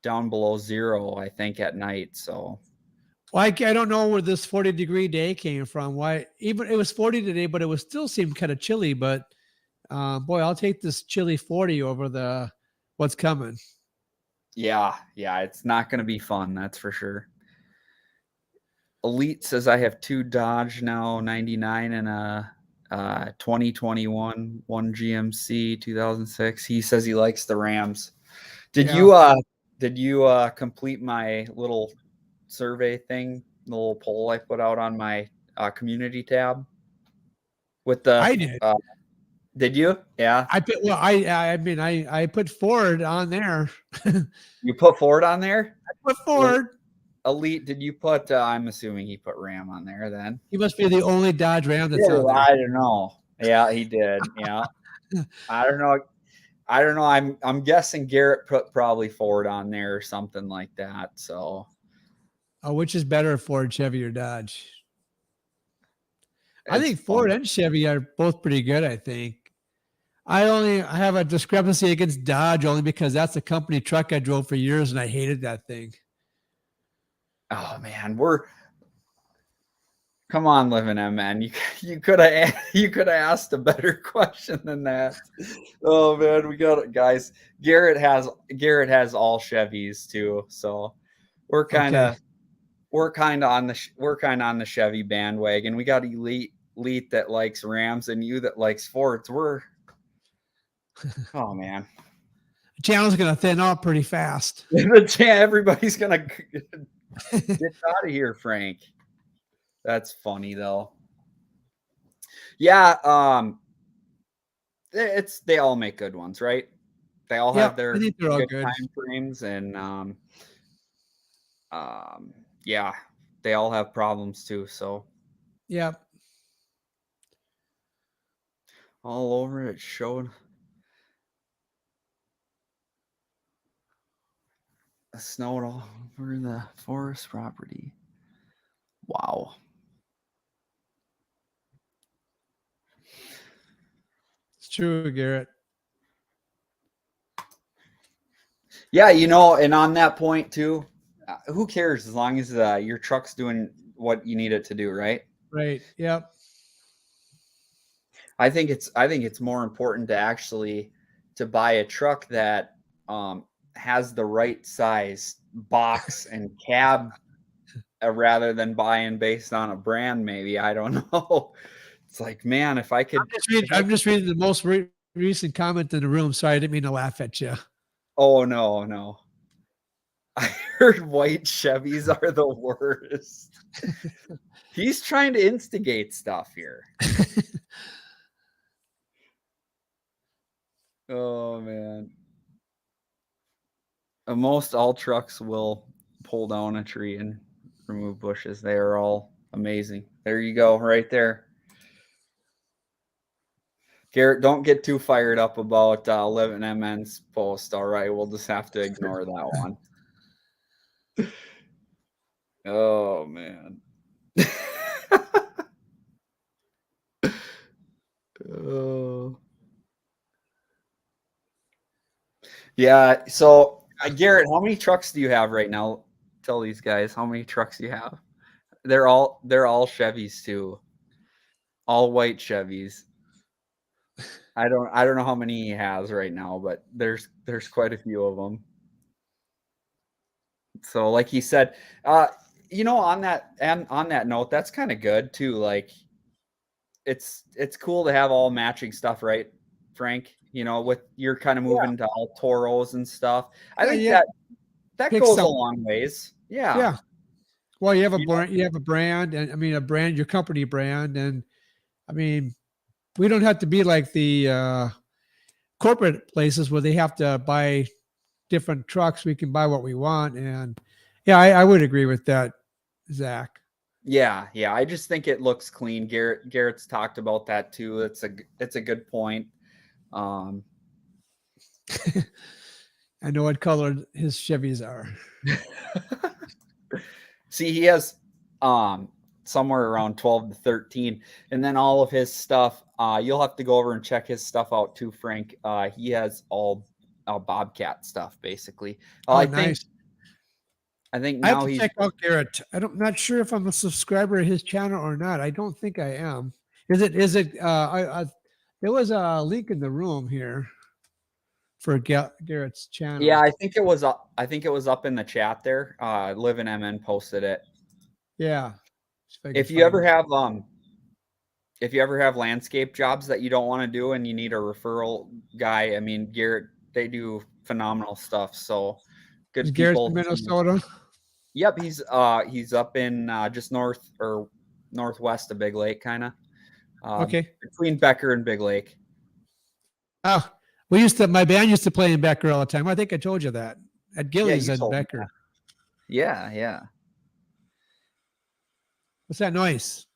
below 0, I think, at night. So well, I don't know where this 40-degree day came from. Why? Even it was 40 today, but it was still seemed kind of chilly. But boy, I'll take this chilly 40 over what's coming. Yeah, it's not going to be fun, that's for sure. Elite says I have 2 Dodge now, 99 and a 2021 one GMC 2006. He says he likes the Rams. Did you complete my little survey thing, the little poll I put out on my community tab with the I did. Did you? Yeah. I put Ford on there. You put Ford on there? Put Ford. Elite, did you put I'm assuming he put Ram on there then. He must be the only Dodge Ram that's on there. I don't know. Yeah, he did. Yeah. I don't know. I'm guessing Garrett put probably Ford on there or something like that. So Which is better, Ford, Chevy, or Dodge? I think it's Ford fun. and Chevy are both pretty good, I think. I have a discrepancy against Dodge only because that's a company truck I drove for years and I hated that thing. Oh man, come on, Living M, man. You could have asked a better question than that. Oh man, we got it, guys. Garrett has all Chevys too, so we're kind of on the Chevy bandwagon. We got elite that likes Rams and you that likes Fords. Oh man, The channel's going to thin out pretty fast. everybody's gonna get out of here, Frank. That's funny though. Yeah, they all make good ones, right? They all have their I think they're all good time frames, and yeah, they all have problems too. So yeah, all over it showed snowed all over the forest property. Wow. it's true, Garrett. Yeah, and on that point too, who cares as long as your truck's doing what you need it to do, right? Right. Yep. I think it's more important to buy a truck that has the right size box and cab rather than buying based on a brand. Maybe, I don't know. It's like, man, if I could. I'm just reading the most recent comment in the room. Sorry, I didn't mean to laugh at you. Oh no. I heard white Chevys are the worst. He's trying to instigate stuff here. Oh man. Most all trucks will pull down a tree and remove bushes. They are all amazing. There you go, right there. Garrett, don't get too fired up about 11MN's post. All right, we'll just have to ignore that one. Oh man. Oh. Yeah. So, Garrett, how many trucks do you have right now? Tell these guys how many trucks you have. They're all Chevys too. All white Chevys. I don't know how many he has right now, but there's quite a few of them. So, like he said, on that note, that's kind of good too. Like, it's cool to have all matching stuff, right, Frank? With you're kind of moving to all Toros and stuff. I think that goes a long ways. Yeah. Yeah. Well, you have a brand, and I mean a brand, your company brand, and I mean we don't have to be like the corporate places where they have to buy different trucks. We can buy what we want, and yeah, I would agree with that, Zach. Yeah. I just think it looks clean. Garrett's talked about that too. It's a good point. I know what color his Chevys are. See, he has somewhere around 12 to 13, and then all of his stuff. You'll have to go over and check his stuff out too, Frank. He has all Bobcat stuff basically. Nice. I think I have now to he's check out Garrett. I'm not sure if I'm a subscriber to his channel or not. I don't think I am. Is it? There was a link in the room here. for Garrett's channel. Yeah, I think it was up. I think it was up in the chat there. Live and MN posted it. Yeah. If you ever have landscape jobs that you don't want to do and you need a referral guy, I mean, Garrett, they do phenomenal stuff. So good Is Garrett's people. in Minnesota? Yep, he's up in just north or northwest of Big Lake, kind of. Okay. Between Becker and Big Lake. Oh, my band used to play in Becker all the time. I think I told you that at Gillies you at told me Becker. that. Yeah. What's that noise?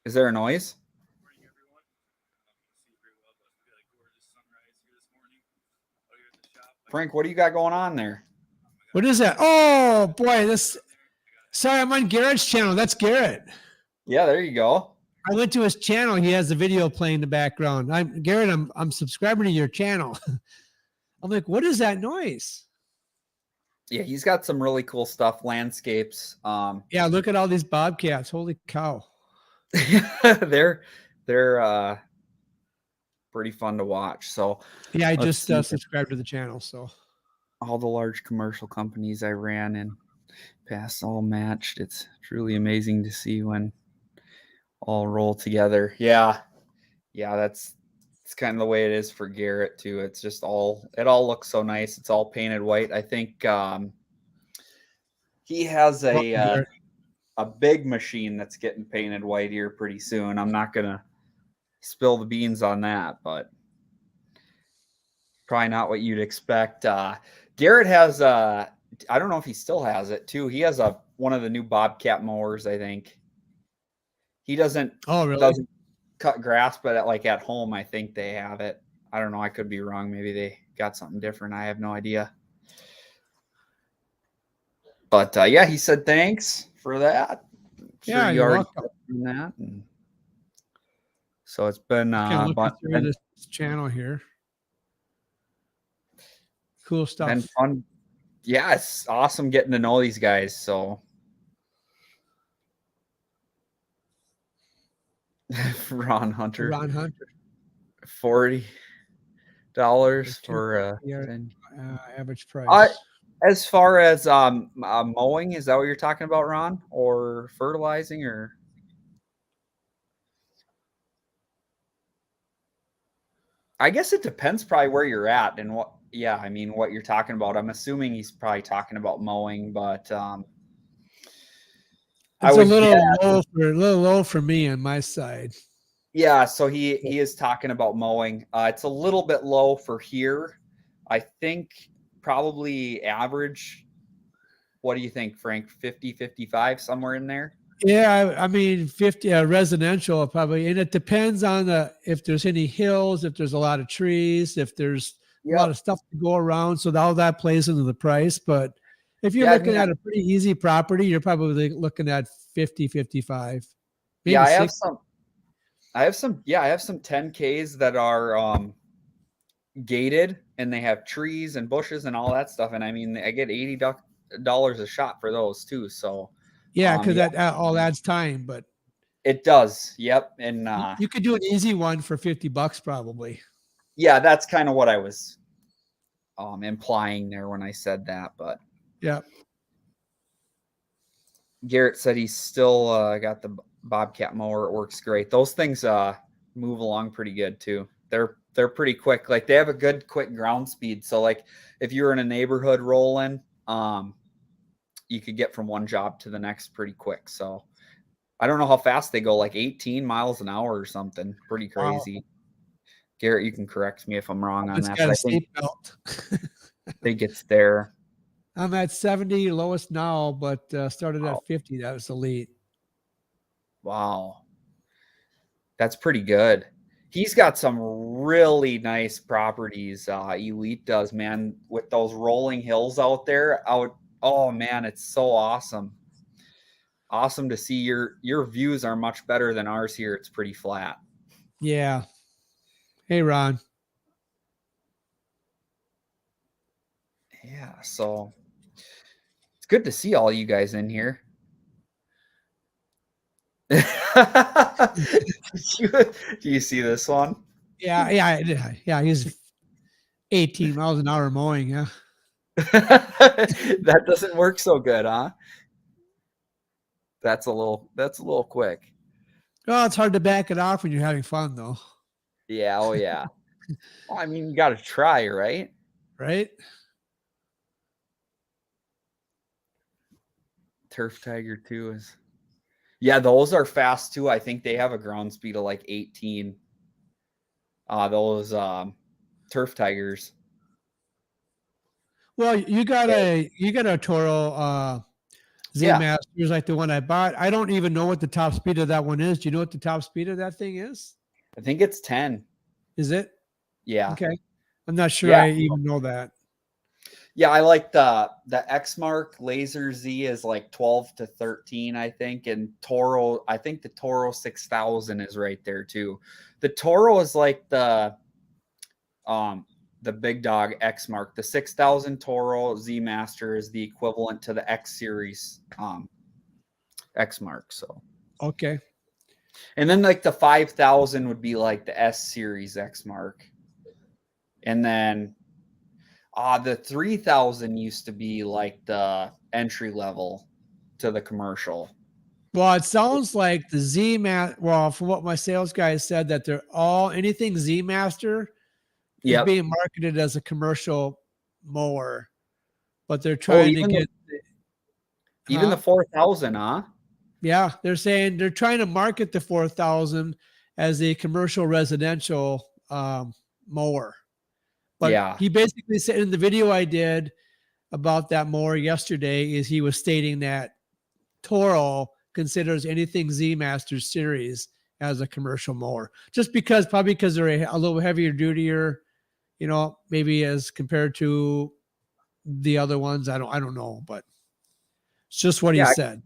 Is there a noise? Frank, what do you got going on there? What is that? Oh boy, sorry, I'm on Garrett's channel. That's Garrett. Yeah, there you go. I went to his channel. He has the video playing in the background. Garrett, I'm subscribing to your channel. I'm like, what is that noise? Yeah, he's got some really cool stuff, landscapes. Yeah, look at all these bobcats. Holy cow. they're pretty fun to watch. So yeah, I just subscribed to the channel. So all the large commercial companies I ran in past all matched. It's truly amazing to see when all roll together. Yeah, it's kind of the way it is for Garrett too. It's just it all looks so nice. It's all painted white. I think he has a big machine that's getting painted white here pretty soon. I'm not gonna spill the beans on that, but probably not what you'd expect. Garrett has I don't know if he still has it too. He has one of the new Bobcat mowers, I think. He doesn't cut grass, but at home, I think they have it. I don't know. I could be wrong. Maybe they got something different. I have no idea. But yeah, he said thanks for that. Yeah, you're welcome. That. So it's been this channel here. Cool stuff. Been fun. Yeah, it's awesome getting to know these guys. So Ron Hunter. $40 for average price. As far as mowing, is that what you're talking about, Ron? Or fertilizing, or? I guess it depends probably where you're at and what you're talking about. I'm assuming he's probably talking about mowing, but it's a little low for me on my side. Yeah, so he is talking about mowing. It's a little bit low for here. I think probably average. What do you think, Frank? 50, 55, somewhere in there? Yeah, I mean 50 residential probably, and it depends on if there's any hills, if there's a lot of trees, if there's a lot of stuff to go around. So all that plays into the price. But if you're looking at a pretty easy property, you're probably looking at 50, 55. Maybe yeah, 60. I have some 10Ks that are gated, and they have trees and bushes and all that stuff. And I mean, I get $80 a shot for those too. So yeah, because that all adds time, but it does. Yep. And you could do an easy one for $50 probably. Yeah, that's kind of what I was implying there when I said that. But yeah, Garrett said he's still got the Bobcat mower. It works great. Those things move along pretty good too. They're pretty quick. Like they have a good quick ground speed. So like if you're in a neighborhood rolling, you could get from one job to the next pretty quick. So I don't know how fast they go, like 18 miles an hour or something. Pretty crazy. Wow. Garrett, you can correct me if I'm wrong on that. Got a seatbelt. I think it's there. I'm at 70, lowest now, but started at 50. That was elite. Wow. That's pretty good. He's got some really nice properties. Elite does, man, with those rolling hills out there. Oh man, it's so awesome. Awesome to see. Your views are much better than ours here. It's pretty flat. Yeah. Hey, Ron. Yeah, so it's good to see all you guys in here. Do you see this one? Yeah. He's 18 miles an hour mowing. Yeah. That doesn't work so good, huh? That's a little quick. Well, it's hard to back it off when you're having fun, though. Yeah, oh yeah. Well, I mean, you got to try, right? Right? Turf Tiger 2 is. Yeah, those are fast too. I think they have a ground speed of like 18. Those Turf Tigers. Well, you got a Toro Z Yeah. Masters like the one I bought. I don't even know what the top speed of that one is. Do you know what the top speed of that thing is? I think it's 10. Is it? Yeah. Okay. I'm not sure Yeah. I even know that. Yeah, I like the X-Mark Laser Z is like 12 to 13, I think. And Toro, I think the Toro 6000 is right there too. The Toro is like the big dog X-Mark. The 6000 Toro Z Master is the equivalent to the X Series X-Mark. So Okay. and then like the 5000 would be like the S Series X-Mark. And then the 3000 used to be like the entry level to the commercial. Well, it sounds like the Z Master. Well, from what my sales guy said, that they're all anything Z Master is Yep. being marketed as a commercial mower, but they're trying to get even the 4000, huh? Yeah, they're saying they're trying to market the 4000 as a commercial residential mower. But Yeah. he basically said in the video I did about that mower yesterday is he was stating that Toro considers anything Z Masters series as a commercial mower, just probably because they're a little heavier dutier, maybe as compared to the other ones. I don't know, but it's just what he said.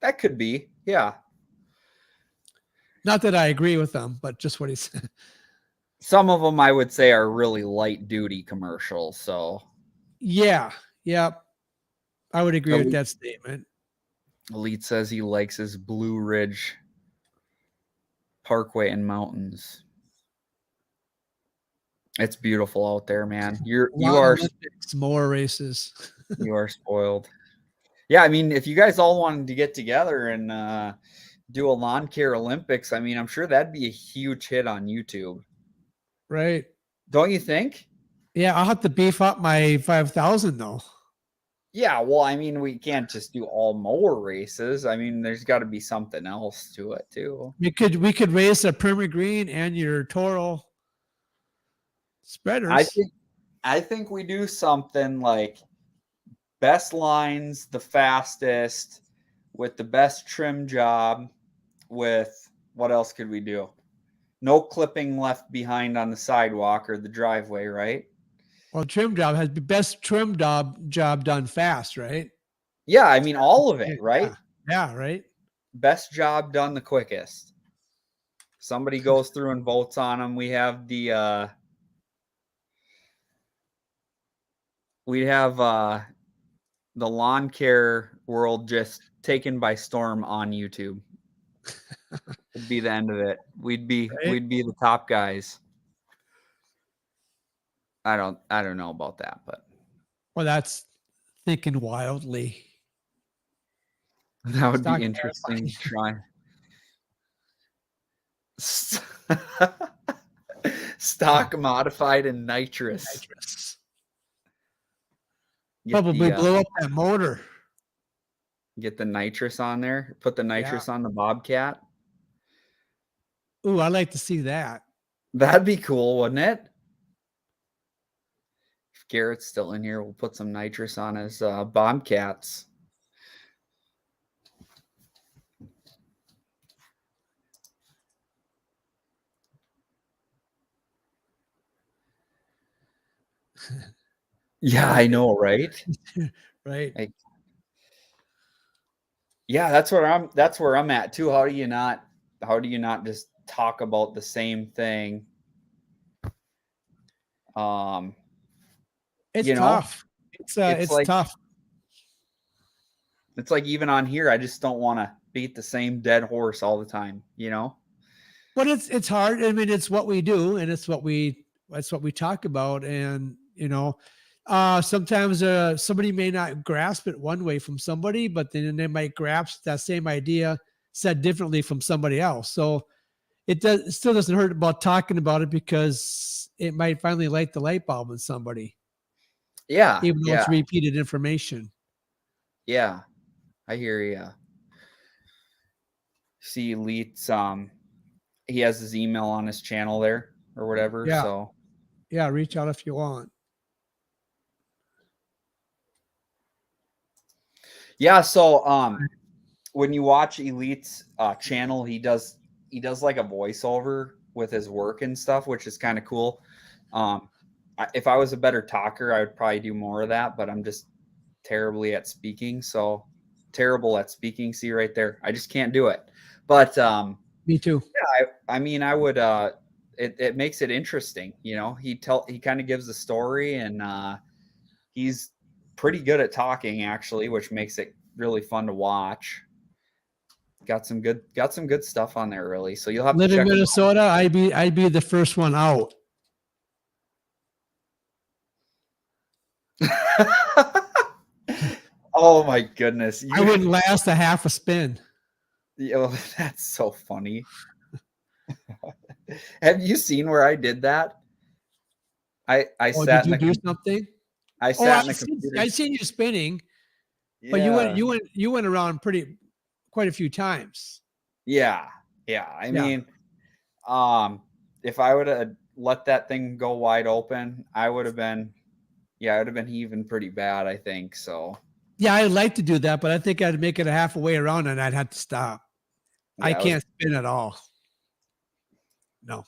That could be. Yeah. Not that I agree with them, but just what he said. Some of them I would say are really light duty commercials. So yeah. I would agree with that statement. Elite says he likes his Blue Ridge Parkway and mountains. It's beautiful out there, man. You are Olympics, more races. You are spoiled. Yeah, I mean, if you guys all wanted to get together and do a lawn care Olympics, I mean, I'm sure that'd be a huge hit on YouTube. Right. Don't you think? Yeah, I'll have to beef up my 5,000 though. Yeah, well, I mean, we can't just do all mower races. I mean, there's got to be something else to it too. We could race a Perma Green and your Toro spreaders. I think we do something like best lines, the fastest, with the best trim job, with what else could we do? No clipping left behind on the sidewalk or the driveway, right? Well, trim job has the best trim job done fast, right? Yeah, I mean all of it, right? Yeah, right. Best job done the quickest. Somebody goes through and votes on them. We have the lawn care world just taken by storm on YouTube. It'd be the end of it. We'd be the top guys. I don't know about that, but well, that's thinking wildly. That would be interesting to try. Stock modified and nitrous. Probably blow up that motor. Get the nitrous on there. Put the nitrous on the Bobcat. Ooh, I'd like to see that. That'd be cool, wouldn't it? If Garrett's still in here, we'll put some nitrous on his Bobcats. Yeah, I know, right? Right. Yeah, that's where I'm at too. How do you not just talk about the same thing? It's tough. It's like, tough. It's like even on here, I just don't want to beat the same dead horse all the time, But it's hard. I mean, it's what we do and it's what we talk about. And Sometimes somebody may not grasp it one way from somebody, but then they might grasp that same idea said differently from somebody else. So it still doesn't hurt about talking about it, because it might finally light the light bulb in somebody, Yeah. even though Yeah. it's repeated information. Yeah. I hear you. See, Elite's, he has his email on his channel there or whatever. Yeah. So Yeah. Reach out if you want. yeah. So, when you watch Elite's channel, he does like a voiceover with his work and stuff, which is kind of cool. If I was a better talker, I would probably do more of that, but I'm just terribly at speaking. So terrible at speaking. See right there. I just can't do it. But Me too. yeah, I mean, I would. It makes it interesting. He kind of gives a story, and he's pretty good at talking actually, which makes it really fun to watch. Got some good stuff on there, really. So you'll have Live to in check Minnesota. I'd be the first one out. Oh my goodness! I wouldn't last a half a spin. Oh, that's so funny. Have you seen where I did that? I Oh, sat did in you the do something? I Oh, sat in the computer. I seen you spinning, but Yeah. you went around quite a few times. Yeah. I mean, if I would have let that thing go wide open, I would have been heaving pretty bad, I think. So Yeah, I'd like to do that, but I think I'd make it a half a way around and I'd have to stop. yeah, I can't spin at all. No.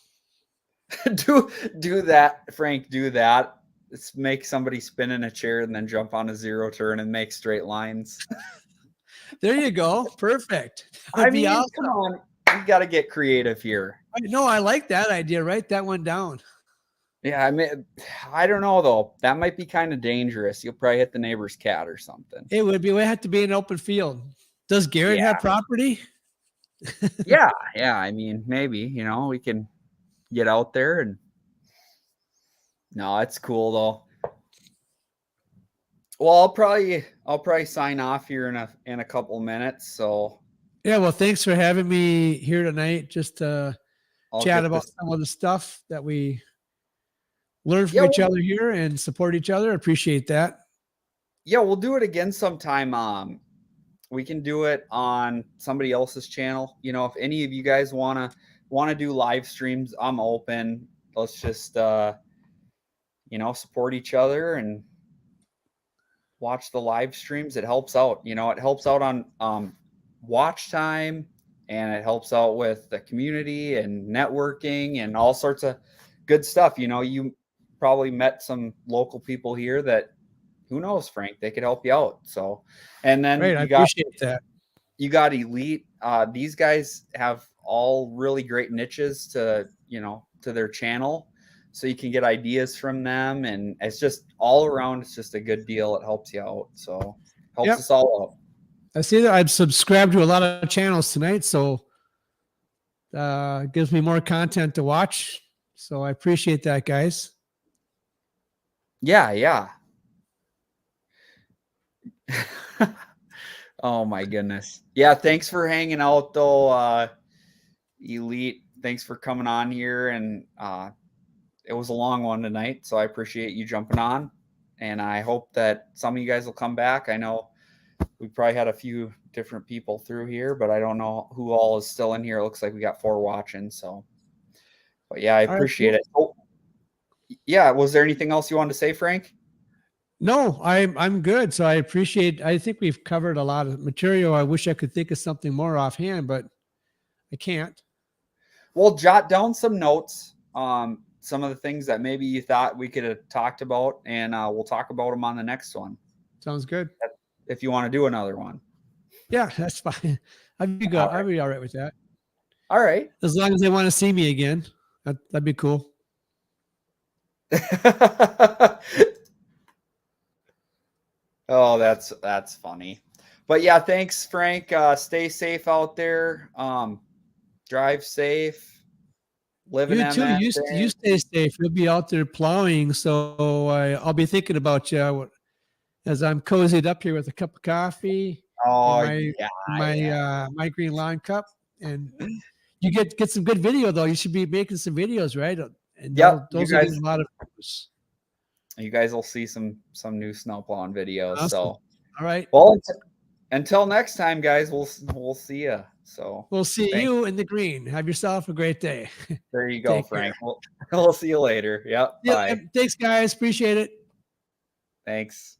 do that, Frank. Do that. Let's make somebody spin in a chair and then jump on a zero turn and make straight lines. There you go. Perfect. I mean, come on. You got to get creative here. No, I like that idea. Write that one down. Yeah, I mean, I don't know though. That might be kind of dangerous. You'll probably hit the neighbor's cat or something. It would be. It would have to be an open field. Does Garrett have property? Yeah. I mean, maybe we can get out there and. No, it's cool though. Well, I'll probably sign off here in a couple minutes. So yeah. Well, thanks for having me here tonight. Just to chat about some of the stuff that we learn from each other here and support each other. Appreciate that. Yeah, we'll do it again sometime. We can do it on somebody else's channel. If any of you guys want to do live streams, I'm open. Let's just support each other and watch the live streams. It helps out. It helps out on watch time, and it helps out with the community and networking and all sorts of good stuff. You probably met some local people here that, who knows, Frank, they could help you out. So, and then I appreciate that. You got Elite. These guys have all really great niches to their channel. So you can get ideas from them, and it's just all around. It's just a good deal. It helps you out. So helps us all out. I see that I've subscribed to a lot of channels tonight, so it gives me more content to watch. So I appreciate that, guys. Yeah. Oh my goodness. Yeah, thanks for hanging out though, Elite. Thanks for coming on here, and it was a long one tonight, so I appreciate you jumping on, and I hope that some of you guys will come back. I know we probably had a few different people through here, but I don't know who all is still in here. It looks like we got 4 watching, so. But yeah, I appreciate it. Oh, yeah, was there anything else you wanted to say, Frank? No, I'm good. So I think we've covered a lot of material. I wish I could think of something more offhand, but I can't. Well, jot down some notes, some of the things that maybe you thought we could have talked about, and we'll talk about them on the next one. Sounds good. If you want to do another one. Yeah, that's fine. I'd be good. I'd be all right with that. All right. As long as they want to see me again, that'd be cool. Oh, that's funny. But yeah, thanks, Frank. Stay safe out there. Drive safe. living You on too. that You thing. stay safe. You'll be out there plowing, so I'll be thinking about you as I'm cozied up here with a cup of coffee Oh, in my yeah. my green lawn cup. And you get some good video though. You should be making some videos, right? And Yep, those will get a lot of views. you guys will see some new snow plowing videos. Awesome. So, All right. well, until next time, guys, we'll see you. So We'll see thank- you in the green. Have yourself a great day. there you go, Take care. Frank. We'll see you later. Yep. Yeah, Bye. thanks, guys. Appreciate it. Thanks.